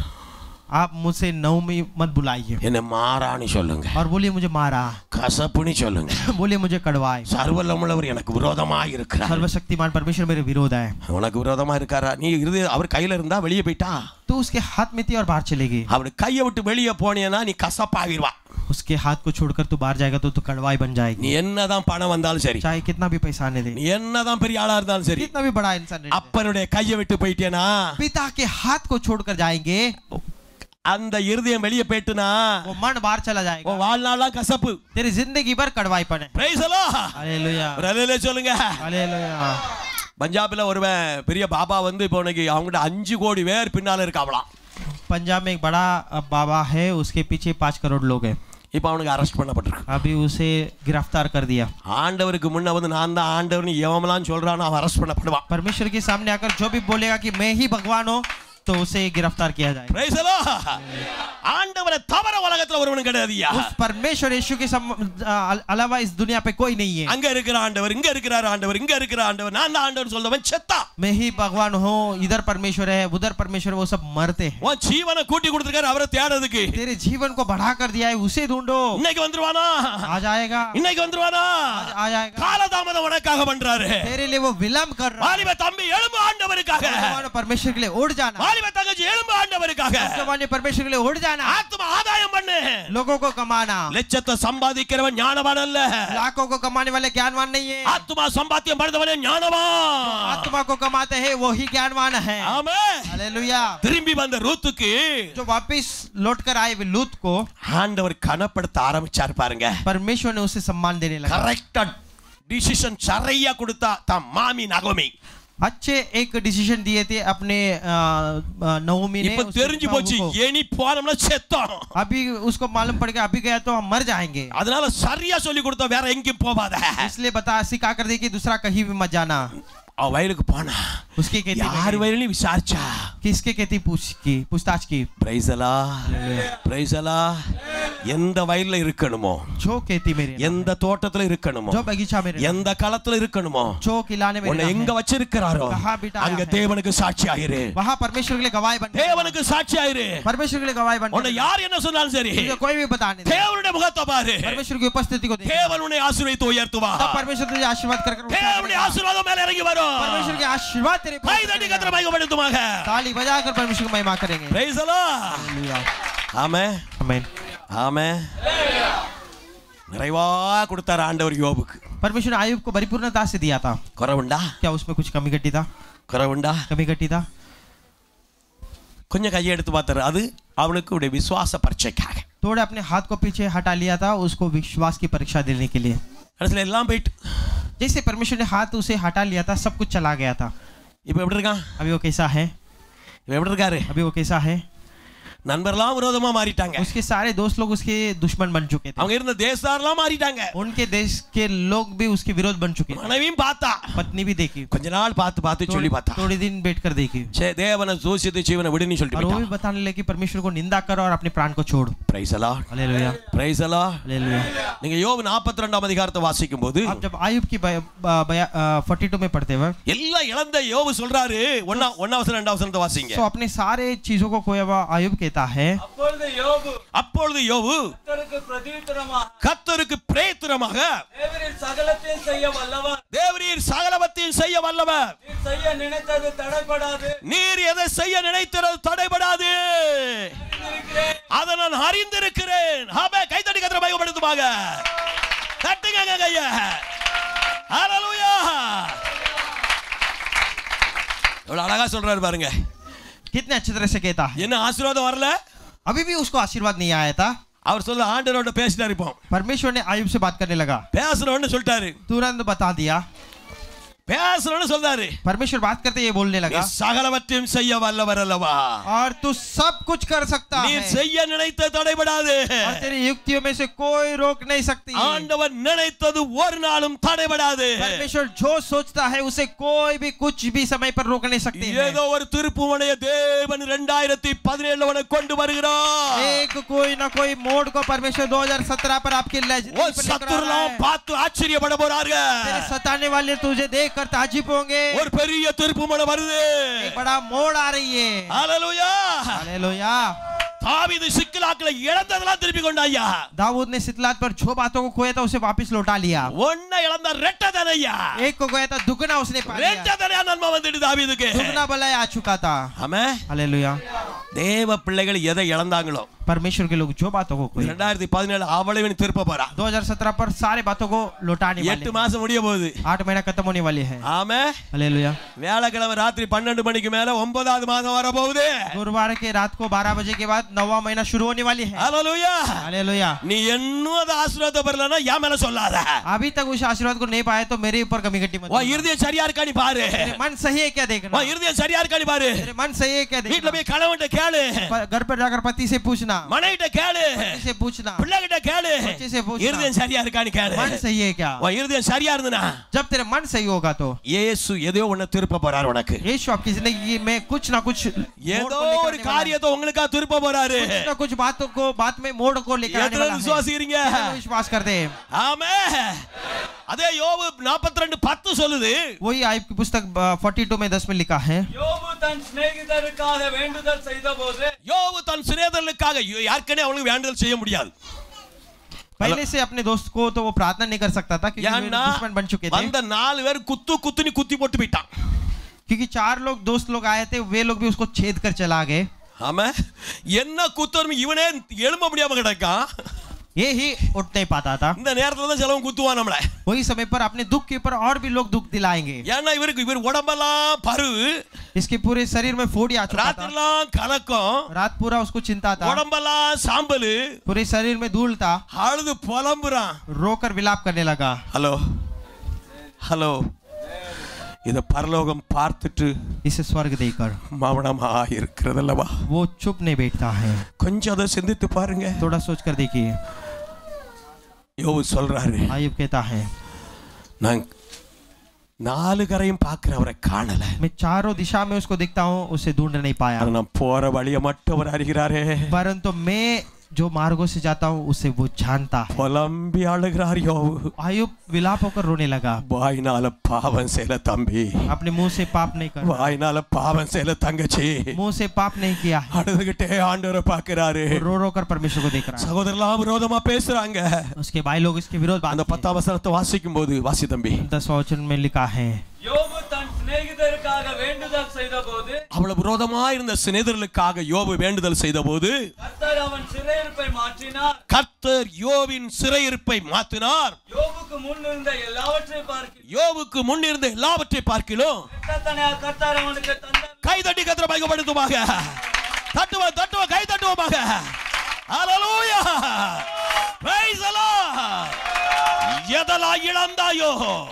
आप मुझसे नवमी मत बुलाइए என்ன மாறான்னு சொல்லுங்க, और बोलिए मुझे मारा, கசப்புன்னு சொல்லுங்க, बोलिए मुझे कड़वाए। சர்வவல்லமையுள்ளவர் எனக்கு விரோதமா இருக்கிறார். सर्वशक्तिमान परमेश्वर मेरे विरोध है। உனக்கு விரோதமா இருக்காரா? நீ இருந்து அவர் கையில இருந்தா வெளியே போயிட்டா, तो उसके हाथ में थी और बाहर चले गई। அவர் கையை விட்டு வெளியே போனேன்னா நீ கசப்பாகிடுவா. उसके हाथ को छोड़कर तू बाहर जाएगा तो तू कड़वाई बन நீ जाएगी। என்னதான் பணம் வந்தாலும் சரி, चाहे कितना भी पैसा आने दे, நீ என்னதான் பெரிய ஆளா இருந்தாலும் சரி, कितना भी बड़ा इंसान रहे, அப்பனுடைய கையை விட்டு போயிட்டேனா, पिता के हाथ को छोड़कर जाएंगे, அந்த இருதயம் வெளியே போயிட்டுனா वो मन बाहर चला जाएगा, உன் வாழ்நாளா கசப்பு. तेरी जिंदगी भर कड़वाईपन है। Price the Lord. हालेलुया, ஒரு அல்லேலூயா சொல்லுங்க. हालेलुया। பஞ்சாப்ல ஒருவன் பெரிய பாபா வந்து இப்போ உனக்கு அவங்ககிட்ட 5 கோடி பேர் பின்னால இருக்காவலாம். पंजाब में एक बड़ा बाबा है, उसके पीछे 5 करोड़ लोग हैं। இப்போ அவனுக்கு அரெஸ்ட் பண்ணப்பட்டிருக்கு. अभी उसे गिरफ्तार कर दिया। ஆண்டவருக்கு முன்ன வந்து நான் தான் ஆண்டவர்னு எவமெல்லாம் சொல்றானோ அவன் அரெஸ்ட் பண்ணப்படுவான். परमेश्वर के सामने आकर जो भी बोलेगा कि मैं ही भगवान हूँ, तो उसे गिरफ्तार किया जाएगा। Price the Lord. ஆண்டவரை தவிர உலகத்துல ஒருவனும் கிடையாதுயா. उस परमेश्वर यीशु के अलावा इस दुनिया पे कोई नहीं है। அங்க இருக்கிற ஆண்டவர், இங்க இருக்கிற ஆண்டவர், இங்க இருக்கிற ஆண்டவர், நான் தான் ஆண்டவர் சொல்றவன் செத்தா. मैं ही भगवान हूँ, इधर परमेश्वर है, उधर परमेश्वर, वो सब मरते हैं। உன் ஜீவனை கூட்டி கொடுத்திருக்காரு அவரை தேடுறதுக்கு. तेरे जीवन को बढ़ा कर दिया है, उसे ढूंढो। இன்னைக்கு வந்துருவானா? आ जाएगा, இன்னைக்கு வந்துருவானா? आ जाएगा। காலதாமதம் உனக்காக பண்றாரு. तेरे लिए वो विलंब कर रहा है। வாலிப தம்பி எழும்பு ஆண்டவருக்காக. भगवान परमेश्वर के लिए उड़ जाना। வாலிப தங்கச்சி எழும்பு ஆண்டவருக்காக. भगवान परमेश्वर के लिए उड़ जाना। ஆத்ம ஆதாயம் பண்ணு. लोगों को कमाना। லட்சத்தை சம்பாதிக்கிறவன் ஞானவான் அல்ல. लाखों को कमाने वाले ज्ञानवान नहीं है। ஆத்மா சம்பாத்தியம் பண்றவனே ஞானவான். आत्मा को कमाते हैं वो ही ज्ञानवान है। ஆமென். हालेलुया। திரும்பி வந்த ரூத்துக்கு जो वापिस लौट कर आए वे लूत को ஆண்டவர் கனப்படுத்த ஆரம்பிச்சார் பாருங்க. परमेश्वर ने उसे सम्मान देने लगा। கரெக்ட்டா டிசிஷன் சரியா கொடுத்தா தம் மாமி நகோமி. अच्छे एक डिसीजन दिए थे अपने नवमी ने। இப்ப தெரிஞ்சு போச்சு ஏனி போனோம்னா செத்தோம். अभी उसको मालूम पड़ गया, अभी गया तो हम मर जाएंगे। அதனால சரியா சொல்லி கொடுத்தா வேற எங்கேயும் போகாத. इसलिए सिखा कर दे कि दूसरा कहीं भी मत जाना। அவன் வயலுக்கு போனா उसकी खेती में யார் गई। வயலையும் விசாரிச்சா. किसके खेती पूछताछ की। பிரைஸ் அல்லாஹ். எந்த வயல்ல இருக்கணுமோ, जो खेती में रहना எந்த தோட்டத்துல இருக்கணுமோ, जो बगीचा में रहना எந்த களத்துல இருக்கணுமோ, जो किलाने में உன்னை रहना எங்க है, வச்சிருக்கிறாரோ कहाँ बिठाया அங்க है, தேவனுக்கு சாட்சியாயிரு. वहाँ परमेश्वर के लिए गवाही बन, தேவனுக்கு சாட்சியாயிரு. परमेश्वर के लिए गवाही बन। உன்னை யார் என்ன சொன்னாலும் சரி, तुझे कोई भी बताने दे, தேவனுடைய முகத்தை பாரு. परमेश्वर की उपस्थिति को देख, தேவன் உன்னை ஆசீர்வதித்து உயர்த்துவா. तब परमेश्वर तुझे आशीर्वाद कर தேவனுடைய ஆசீர்வாதம் மேல இறங்கி வரும். परमेश्वर के आशीर्वाद तेरे पर கை தட்டி கர்த்தரை மகிமைப்படுத்துமாக. ताली बजाकर परमेश्वर की महिमा करेंगे। பிரைஸ் அல்லாஹ். ஆமென். आमीन। ஆமென். நிறைவா கொடுத்தார் ஆண்டவர் யோபுக்கு. परमेश्वर ने आयुब को परिपूर्णता से दिया था। குறவுண்டா? क्या उसमें कुछ कमी घटी था? குறவுண்டா? कमी घटी था? கொஞ்சம் கையை எடுத்து பார்த்தாரு. அது அவனுக்கு உடைய விசுவாச பரீட்சைக்காக. थोड़े अपने हाथ को पीछे हटा लिया था उसको विश्वास की परीक्षा देने के लिए। கடைசில எல்லாம் போயிட்டு जैसे परमेश्वर ने हाथ उसे हटा लिया था सब कुछ चला गया था। இப்போ எப்படி இருக்கான்? अभी वो कैसा है? இப்போ எப்படி இருக்காரு? अभी वो कैसा है? நண்பர்லாம் விரோதமா மாறிட்டாங்க. उसके सारे दोस्त लोग उसके दुश्मन बन चुके थे। அவங்க இருந்த தேசத்தாரெல்லாம் மாறிட்டாங்க. उनके देश के लोग भी उसके विरोध बन चुके थे। மனைவியும் பார்த்தா, पत्नी भी देखी, கொஞ்ச நாள் பார்த்து பார்த்து சொல்லி பார்த்தா, थोड़े दिन बैठकर देखी தேவனை தூஷித்து ஜீவனை விடுன்னு और சொல்லிட்டு वो போயிட்டான். भी बताने लगे परमेश्वर को निंदा कर और अपने प्राण को छोड़। பிரைஸ் அல்லாஹ். हालेलुया பிரைஸ் அல்லாஹ். हालेलुया। நீங்க யோபு 42ஆம் அதிகாரத்தை வாசிக்கும் போது आप जब आयुब की 42 में पढ़ते हुए எல்லாம் இழந்த யோபு சொல்றாரு. ஒன்னாம் வசனம் 2ஆம் வசனத்தை வாசிங்க. तो अपने सारे चीजों को खोया हुआ आयुब कहता है அப்பொழுது யோபு கர்த்தருக்கு பிரேத்திரமாக தேவரீர் சகலத்தையும் செய்ய வல்லவர், தேவரீர் சகலவற்றையும் செய்ய வல்லவர், நீர் செய்ய நினைத்தது தடைபடாது, நீர் எதை செய்ய நினைத்தது தடைபடாது, அதை நான் அறிந்திருக்கிறேன். ஆமே. கைத்தட்டி கர்த்தரை மகிமைப்படுத்துமாக. தட்டுங்க கைய. ஹalleluya. எவ்வளவு அழகா சொல்றாரு பாருங்க. कितने अच्छी तरह से कहता है। என்ன ஆசீர்வாதம் வரல? अभी भी उसको आशीर्वाद नहीं आया था। அவர் சொல்ல ஆண்டவரோட பேசிட்டாரு. இப்போ परमेश्वर ने आयुब से बात करने लगा, பேசணும்னு சொல்லிட்டாரு. तुरंत बता दिया। பேசணும்னு சொல்றாரு. परमेश्वर बात करते ये बोलने लगा, சகலவற்றையும் செய்ய வல்லவர் அல்லவா, और तू सब कुछ कर सकता நீ है செய்ய நினைத்த தடைபடாது, और तेरी युक्तियों में से कोई रोक नहीं सकती। ஆண்டவர் நினைத்தது ஒரு நாளும் தடைபடாது. परमेश्वर जो सोचता है उसे कोई भी कुछ भी समय पर रोक नहीं सकती है। ஏதோ ஒரு திருப்புமுனைய தேவன் 2017 உனக்கு கொண்டு வருகிறார். एक कोई ना कोई मोड़ को परमेश्वर 2017 पर आपके ஓ சத்துருலாம் பார்த்து ஆச்சரியப்பட போறாங்க. तेरे सताने वाले तुझे देखकर ताज्जुब होंगे। ஒரு பெரிய திருப்புமுனை வருது. एक बड़ा मोड़ आ रही है। ஹalleluya. हालेलुया। தாவீது சிக்லாக்களை இழந்ததெல்லாம் திருப்பி கொண்டாயா. दाऊद ने सिकलाग पर जो बातों को खोया था उसे वापस लौटा लिया। ஒன்ன இழந்த ரெட்டதனையா. एक को खोया था दुगना उसने पा लिया। ரெட்டதனையா நன்மை வந்துட்டு தாவீதுக்கு. दुगना भलाई आ चुका था। ஆமென். हालेलुया। தேவ பிள்ளைகள் எதை இழந்தாங்களோ परमेश्वर के लोग जो बातों को खोए 2017 அவளையும் திருப்ப போறா. 2017 पर सारे बातों को लौटाने वाले 8 மாசம் முடிய போகுது. 8 महीना खत्म होने वाले हैं। ஆமென். हालेलुया। வியாழக்கிழமை ராத்திரி 12 மணிக்கு மேல 9வது மாதம் வர போகுது. गुरुवार के रात को 12 बजे के बाद 9वां महीना शुरू होने वाली है। ஹalleluya. हालेलुया। நீ இன்னும் அந்த ஆசீர்வாதத்தை பெறலனா யா மேல சொல்லாத. अभी तक उस आशीर्वाद को नहीं पाए तो मेरे ऊपर कमी घटी मत। வா இருதயம் சரியா இருக்கா நீ பாரு. तेरे मन सही है क्या देखना। வா இருதயம் சரியா இருக்கா நீ பாரு. तेरे मन सही है क्या வீட்ல देखना। போய் கணவன்ட்ட கேளு. घर पर जाकर पति से पूछना, மனைவிட்ட கேளு. पत्नी से पूछना, பிள்ளைகிட்ட கேளு. बच्चे से पूछना, இருதயம் சரியா இருக்கான்னு கேளு. मन सही है क्या। வா இருதயம் சரியா இருந்தனா जब तेरे मन सही होगा तो இயேசு எதையோ ஒண்ணு திருப்ப போறார் உனக்கு. यीशु आपकी जिंदगी में कुछ ना कुछ ஏதோ ஒரு காரியத்தை உங்களுக்கா திருப்ப போறாரு. कुछ ना कुछ बातों को बात में मोड़ को लेकर आने எத்தனை वाला है। விசுவாசிக்கிறீங்க? विश्वास करते हैं। ஆமென். அதே யோபு 42:10 சொல்லுது. वही आयुब की पुस्तक 42 में 10 में लिखा है, யோபு தன் சிநேகிதருக்காக வேண்டுதல் செய்தபோது யோபு தன் சிநேகிதர்களுக்காக யாருக்கனே அவனுக்கு வேண்டுதல் செய்ய முடியாது. पहले से अपने दोस्त को तो वो प्रार्थना नहीं कर सकता था क्योंकि वे ஏன்னா दुश्मन बन चुके थे। வந்த 4 பேர் குத்துன்னு குத்தி போட்டு போயிட்டான். क्योंकि 4 लोग दोस्त लोग आए थे वे लोग भी उसको छेद कर चला गए। ஆமென். என்ன குத்துறோம் இவனே எழும்ப முடியாம கிடக்கான். ये ही उठ नहीं पाता था। இந்த நேரத்துல தான் சிலவன் குத்துவான் நம்மள. वही समय पर अपने दुख के ऊपर और भी लोग दुख दिलाएंगे। ஏன்னா இவர் உடம்பெல்லாம் பரு, इसके पूरे शरीर में फोड़ी आ चुका था, ராத்திரிலாம் கலக்கம், रात पूरा उसको चिंता था, உடம்பெல்லாம் சாம்பல், पूरे शरीर में धूल था, அழுது புலம்புறான். रोकर विलाप करने लगा। ஹலோ இத பரலோகம் பார்த்துட்டு इसे स्वर्ग देकर மௌனமா இருக்கிறதல்லவா. वो चुप नहीं बैठता है। கொஞ்சம் அதை சிந்தித்து பாருங்க. थोड़ा सोच कर देखिए। யோபு சொல்றாரு, आयुब कहता है, நான் நாலு கரையும் பார்க்கிறவரை காணல. मैं चारों दिशा में उसको देखता हूँ, उसे ढूंढ नहीं पाया। நான் போற வழியை மட்டும் அவர் அறிகிறாரே. परंतु मैं जो मार्गों से जाता हूँ उसे वो जानता है। புலம்பி அழுகிறார் யோபு. अय्यूब विलाप होकर रोने लगा। வாயினால பாவம் செய்யல தம்பி, अपने मुंह से पाप नहीं कर, வாயினால பாவம் செய்யல தங்கச்சி, मुंह से पाप नहीं किया है। அழுதுகிட்டே ஆண்டவரை பார்க்கிறாரு. रो रो कर परमेश्वर को देख रहा है। சகோதரலாம் விரோதமா பேசுறாங்க. उसके भाई लोग इसके विरोध बात அந்த 10ஆம் வசனத்தை வாசிக்கும் போது வாசி தம்பி. 10वां वचन में लिखा है, யோபு தன் சிநேகிதருக்காக வேண்டுதல் செய்தபோது, அவ்வளவு விரோதமா இருந்த சிநேகிதர்களுக்காக யோபு வேண்டுதல் செய்தபோது கர்த்தர் அவன் சிறையிருப்பை மாற்றினார். கர்த்தர் யோபின் சிறையிருப்பை மாற்றினார். யோபுக்கு முன் இருந்த எல்லாவற்றை பார்க்கிலும் யோபுக்கு முன் இருந்த எல்லாவற்றை பார்க்கிலும் கர்த்தர் அவனுக்கு தந்தார். கைதட்டி கர்த்தரை மகிமைப்படுத்துவாங்க. தட்டுவ கை தட்டுவோமாக. ஹalleluya, praise the Lord. எதலா இழந்தாயோ,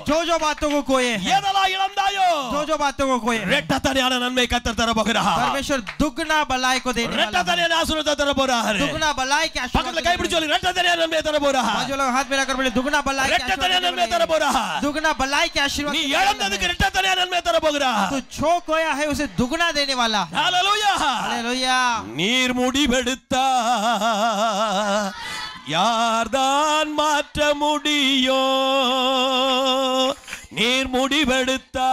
जो जो बातों को कोई है, எதலா இழந்தாயோ, जो जो बातों को कोई है, ரெட்டத்தனையான நன்மை கர்த்தர் தர போகிறார். परमेश्वर दुगना भलाई को देने वाला है। ரெட்டத்தனையான ஆசீர்வாதத்தை தர போறார். दुगना भलाई के आशीर्वाद பக்கத்துல கைப்பிடி சொல்லி ரெட்டத்தனையான நன்மை தர போறார். बाजू लोग हाथ मिलाकर बोले दुगना भलाई के ரெட்டத்தனையான நன்மை आशीर्वाद, தர போறார். दुगना भलाई के आशीर्वाद। நீ இழந்ததுக்கு ரெட்டத்தனையான நன்மை தர போகிறார். तू छो खोया है उसे दुगना देने वाला। ஹalleluya, हालेलुया। நீர் முடிவெடுத்தா யார்தான் மாற்ற முடியும்? நீர் முடிவெடுத்தா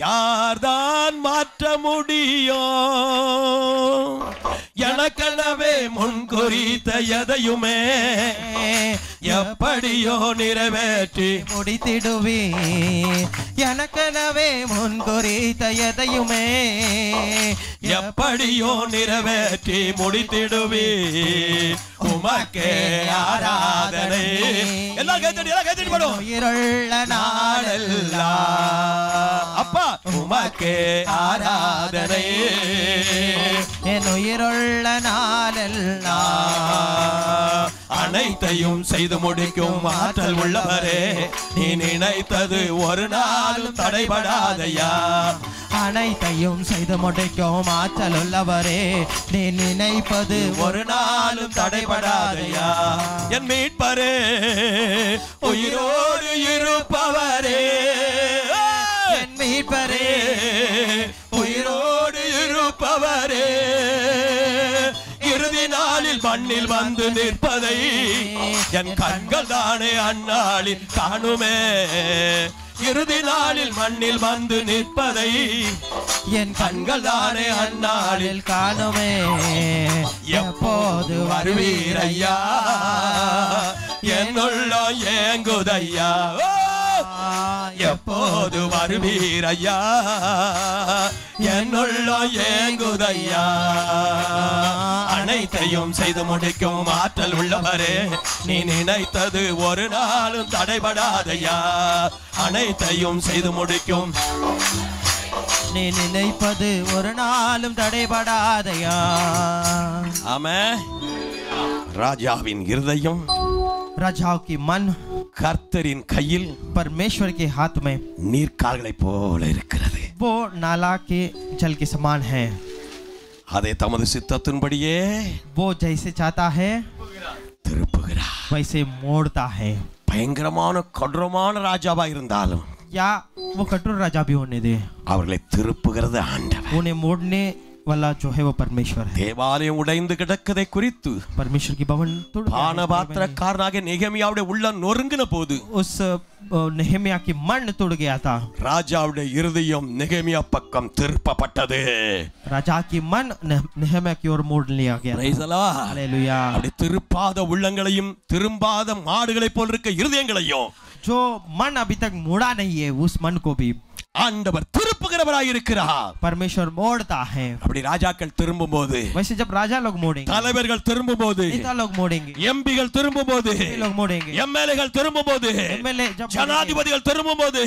யார்தான் மாற்ற முடியும்? எனக்கெனவே முன்குறித்த எதையுமே எப்படியோ நிறைவேற்றி முடித்திடுவே, எனக்கெனவே முன்குறித்த எதையுமே எப்படியோ நிறைவேற்றி முடித்திடுவே. உமக்கே ஆராதனை. எல்லாம் கைத்தடி போடும். உயிருள்ள நாளெல்லாம் அப்பா உமக்கே ஆராதனை. என் உயிருள்ள நாளெல்லாம் அனைத்தையும் செய்து முடிக்கும் ஆற்றல் உள்ளவரே, நீ நினைத்தது ஒரு நாளும் தடைபடாதையா. அனைத்தையும் செய்து முடிக்கும் ஆற்றல் உள்ளவரே, நீ நினைப்பது ஒரு நாளும் தடைபடாதையா. என் மீட்பரே, உயிரோடு இருப்பவரே, என் மீட்பரே, உயிரோடு இருப்பவரே, இறுதி நாளில் மண்ணில் வந்து நிற்பதை என் கண்கள் தானே அந்நாளில் காணுமே. இறுதி நாளில் மண்ணில் வந்து நிற்பதை என் கண்கள் தானே அந்நாளில் காணுமே. எப்போது வருவீரையா, என்னுள்ளோ ஏங்குதையா. எப்போது வருவீரையா, என்னுள்ளோ ஏங்குதையா. அனைத்தையும் செய்து முடிக்கும் ஆற்றல் உள்ளவரே, நீ நினைத்தது ஒரு நாளும் தடைபடாதையா. அனைத்தையும் செய்து முடிக்கும், நீ நினைப்பது ஒரு நாளும் தடைபடாதையா. ஆமென். ராஜாவின் இருதயம் राजाओं की मन கர்த்தரின் கையில் परमेश्वर के हाथ में நீர்க்கால்களை போல இருக்கிறது. वो नाला के जल के समान है। அதை தமது சித்தத்தின்படியே वो जैसे चाहता है திருப்புகிறார். वैसे मोड़ता है। பயங்கரமான கொடூரமான ராஜாவா இருந்தாலும் या वो कठोर राजा भी होने दे, அவர்களை திருப்புகிறது ஆண்டவர். उन्हें मोड़ने वाला जो है वो परमेश्वर है। தேவாலயம் உடைந்து கிடக்கதை குறித்து परमेश्वर की भवन तोड़ गया है। பானபாத்திரக்காரனாகிய நெகேமியாவுடைய உள்ளம் நொறுங்கின போது उस नेहेमिया की मन टूट गया था। ராஜாவுடைய இருதயம் நெகேமியா பக்கம் திருப்பப்பட்டது. राजा की मन नेहेमिया की ओर मोड़ लिया गया। Praise the Lord. हालेलुया। அப்படி திருப்பாத உள்ளங்களையும் திரும்பாத மாடுகளைப் போல் இருக்க இருதயங்களையும் जो मन अभी तक मोड़ा नहीं है उस मन को भी ஆண்டவர் திருப்புகிறவராய் இருக்கிறார். परमेश्वर मोड़ता है। அப்படி ராஜாக்கள் திரும்பும்போது, वैसे जब राजा लोग मोड़ेंगे, தலைவர்கள் திரும்பும்போது, नेता लोग मोड़ेंगे, எம்பிகள் திரும்பும்போது, लोग मोड़ेंगे, எம்எல்ஏகள் திரும்பும்போது, एमएलए जब ஜனாதிபதிகள் திரும்பும்போது,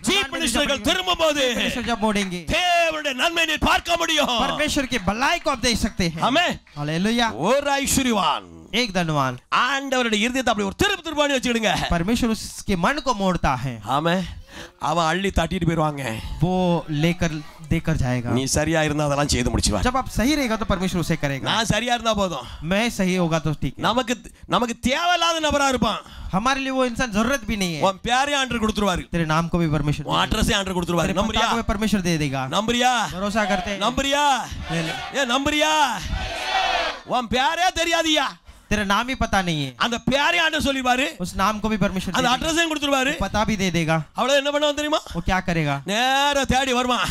சீஃப் மினிஸ்டர்கள் திரும்பும்போது जब मोड़ेंगे தேவனுடைய நன்மையை நீ பார்க்க முடியும். परमेश्वर की भलाई को आप देख सकते हैं। ஆமென். हालेलुया। ஒரு ஐஸ்வரியவான் एक धनवान ஆண்டவருடைய இருதயத்தை அப்படி ஒரு திருப்பு திருப்பாணி வச்சுக்கிடுங்க. परमेश्वर उसके मन को मोड़ता है। ஆமென். அவன் அள்ளி தட்டிட்டு போயிருவாங்க. वो लेकर देकर जाएगा. நீ சரியா இருந்தா அதெல்லாம் செய்து முடிச்சுவார். जब आप सही रहेगा तो परमेश्वर उसे करेगा. நான் சரியா இருந்தா போதும். मैं सही होगा तो ठीक है. நமக்கு தேவையில்லாத நபரா இருப்பான். हमारे लिए वो इंसान जरूरत भी नहीं है. உன் பேரே ஆண்டவர் கொடுத்துருவாரு. तेरे नाम को भी परमेश्वर உன் அட்ரஸே ஆண்டவர் கொடுத்துருவாரு. तेरे पता को भी परमेश्वर दे देगा. நம்புறியா? भरोसा करते हैं. நம்புறியா? நம்புறியா? உன் பேரே தெரியாதியா? तेरा नाम ही पता नहीं है. அந்த பேரே ஆண்டவர் சொல்லிவாரு. उस नाम को भी परमेश्वर அந்த அட்ரஸையும் கொடுத்துருவாரு. पता भी दे देगा. அவ்வளவு என்ன பண்ணுவான் தெரியுமா? वो क्या करेगा? நேரா தேடி வருவான்.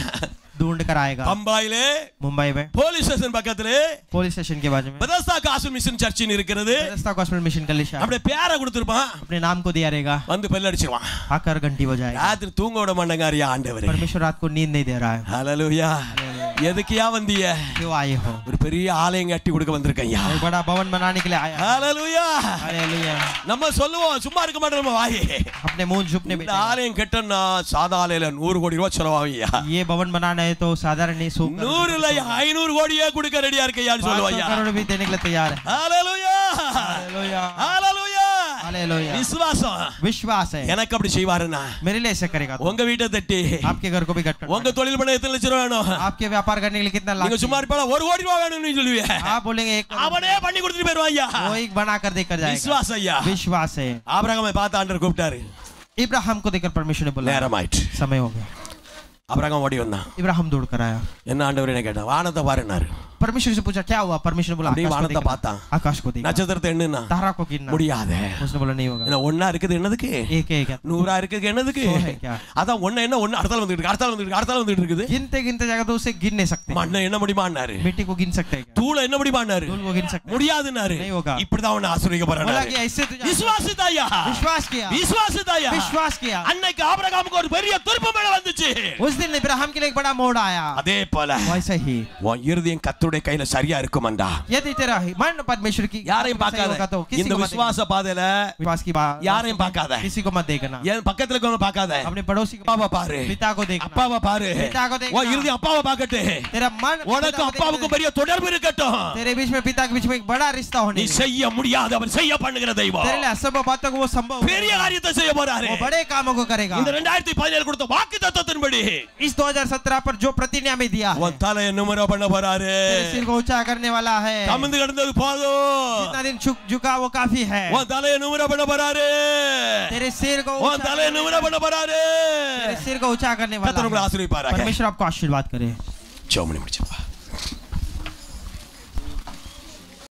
ढूंढ कर आएगा. பம்பாயிலே, मुंबई में போலீஸ் ஸ்டேஷன் பக்கத்திலே, पुलिस स्टेशन के बाजू में பெதஸ்தா காஸ்பல் மிஷன் சர்ச்சின் இருக்கிறது. बेथेस्दा गॉस्पेल मिशन का लिशा அப்படியே பேரை கொடுத்திருப்பான். अपने नाम को दिया रहेगा. வந்து பெல் அடிச்சிருவான். आकर घंटी बजाएगा. ராத்திரி தூங்க விட மாட்டேங்காரியா ஆண்டவரே. परमेश्वर रात को नींद नहीं दे रहा है. ஹalleluya. எதுக்கியா வந்திய? क्यों आए हो? ஒரு பெரிய ஆலயம் கட்டி கொடுக்க வந்திருக்கையா. एक बड़ा भवन बनाने के लिए आया. ஹalleluya. हालेलुया. நம்ம சொல்லுவோம், சும்மா இருக்க மாட்டோம் நம்ம வாய். अपने मुंह झुकने இந்த बैठे. ஆலயம் கட்டணும்னா சாதாலையில 100 கோடி ரூபாய் செலவாகும்யா. ये भवन बनाना है तो साधारण नहीं 100 இல்ல 500 கோடியே கொடுக்க ரெடியா இருக்கையான்னு சொல்லுவாயா. करोड़ भी देने के लिए तैयार है. ஹalleluya. हालेलुया. ஹalleluya. हालेलुया. விசுவாசம் विश्वास है. எனக்கு அப்படி செய்வாருன்னா मेरे लिए ऐसे करेगा. உங்க வீட்டை தட்டி आपके घर को भी कट உங்க தொழில் பண்ண எத்தனை லட்சம் ரூபாய் வேணும்? आपके व्यापार करने के लिए कितना நீங்க लाख? சும்மா இருப்பால 1 கோடி ரூபாய் வேணும்னு சொல்லுவீங்க. आप बोलेंगे एक அவனே பண்ணி கொடுத்துட்டு போயிருவாயா. वो एक बना कर देकर जाएगा. விசுவாசம் ஐயா. विश्वास है. ஆபிரகாமை பார்த்து ஆண்டவர் கூப்பிட்டாரு. इब्राहिम को देखकर परमेश्वर ने बोला நேரமாயிற்று. समय हो गया. ஆபிரகாம் ஓடி வந்தான். इब्राहिम दौड़ कर आया. என்ன ஆண்டவரே கேட்டான். வானத்தை பாருன்னாரு. परमेश्वर से पूछा क्या हुआ? परमेश्वर ने बोला அப்படியே आकाश को வானத்தை देखना. பார்த்தான். आकाश को देखना. நட்சத்திரத்தை எண்ணுனா तारा को गिनना. முடியாது. उसने बोला नहीं होगा. என்ன ஒண்ணா இருக்குது என்னதுக்கு? एक है क्या? 100 இருக்குது என்னதுக்கு? सौ है क्या? அதான் ஒண்ணு என்ன ஒண்ணு அடுத்தால வந்துட்டு இருக்கு, அடுத்தால வந்துட்டு இருக்கு, அடுத்தால வந்துட்டு இருக்குது. गिनते गिनते जाएगा तो उसे गिन नहीं सकते. மண்ணை என்ன முடியுமான்னாரு. मिट्टी को गिन सकते हैं क्या? தூளை என்ன முடியுமான்னாரு. धूल को गिन सकते हैं. முடியாதுன்னாரு. नहीं होगा. இப்படிதான் அவனை ஆசீர்வதிக்க बोला போறாரு. कि ऐसे तुझे விசுவாசித்தாயா. विश्वास किया. விசுவாசித்தாயா. विश्वास किया. அன்னைக்கு ஆபிரகாமுக்கு ஒரு பெரிய துன்பம் மேல வந்துச்சு. उस दिन इब्राहिम के लिए एक बड़ा मोड़ आया. அதே போல वैसे ही உன் இருதயம் கர்த்தருடைய கையில சரியா இருக்கும்டா. यदि तेरा मन परमेश्वर की யாரையும் सही பார்க்காத. होगा तो किसी இந்த को मत देखना. விசுவாச பாதையில विश्वास की बात யாரையும் பார்க்காத. किसी को मत देखना. என் பக்கத்துல இருக்கவங்க பார்க்காத. अपने पड़ोसी को அப்பாவை பாரு. पिता को देखना. அப்பாவை பாரு. पिता को देखना. உன் இருதயம் அப்பாவை பார்க்கட்டு. तेरा मन உனக்கு அப்பாவுக்கு பெரிய தொடர்பு இருக்கட்டும். तेरे बीच में पिता के बीच में एक बड़ा रिश्ता होने நீ दे. செய்ய முடியாத அவர் செய்ய பண்ணுகிற தெய்வம். तेरे लिए असंभव बातों को वो संभव பெரிய காரியத்தை செய்ய போறாரு. वो बड़े कामों को करेगा. இந்த 2017 கொடுத்த வாக்குத்தத்தத்தின்படி इस 2017 पर जो प्रतिज्ञा में दिया है உன் தலையை நிமிர பண்ண போறாரு. तेरे सिर को ऊंचा करने वाला है. கமிந்து கிடந்தது போதும். जितना दिन झुका वो काफी है. உன் தலையை நிமிர பண்ண போறாரு. तेरे सिर को உன் தலையை நிமிர பண்ண போறாரு. तेरे सिर को ऊंचा करने वाला கர்த்தர் உங்களை है. ஆசீர்வதிப்பாராக. परमेश्वर आपको आशीर्वाद करे. ஜெபம் பண்ணி முடிச்சிருப்பா.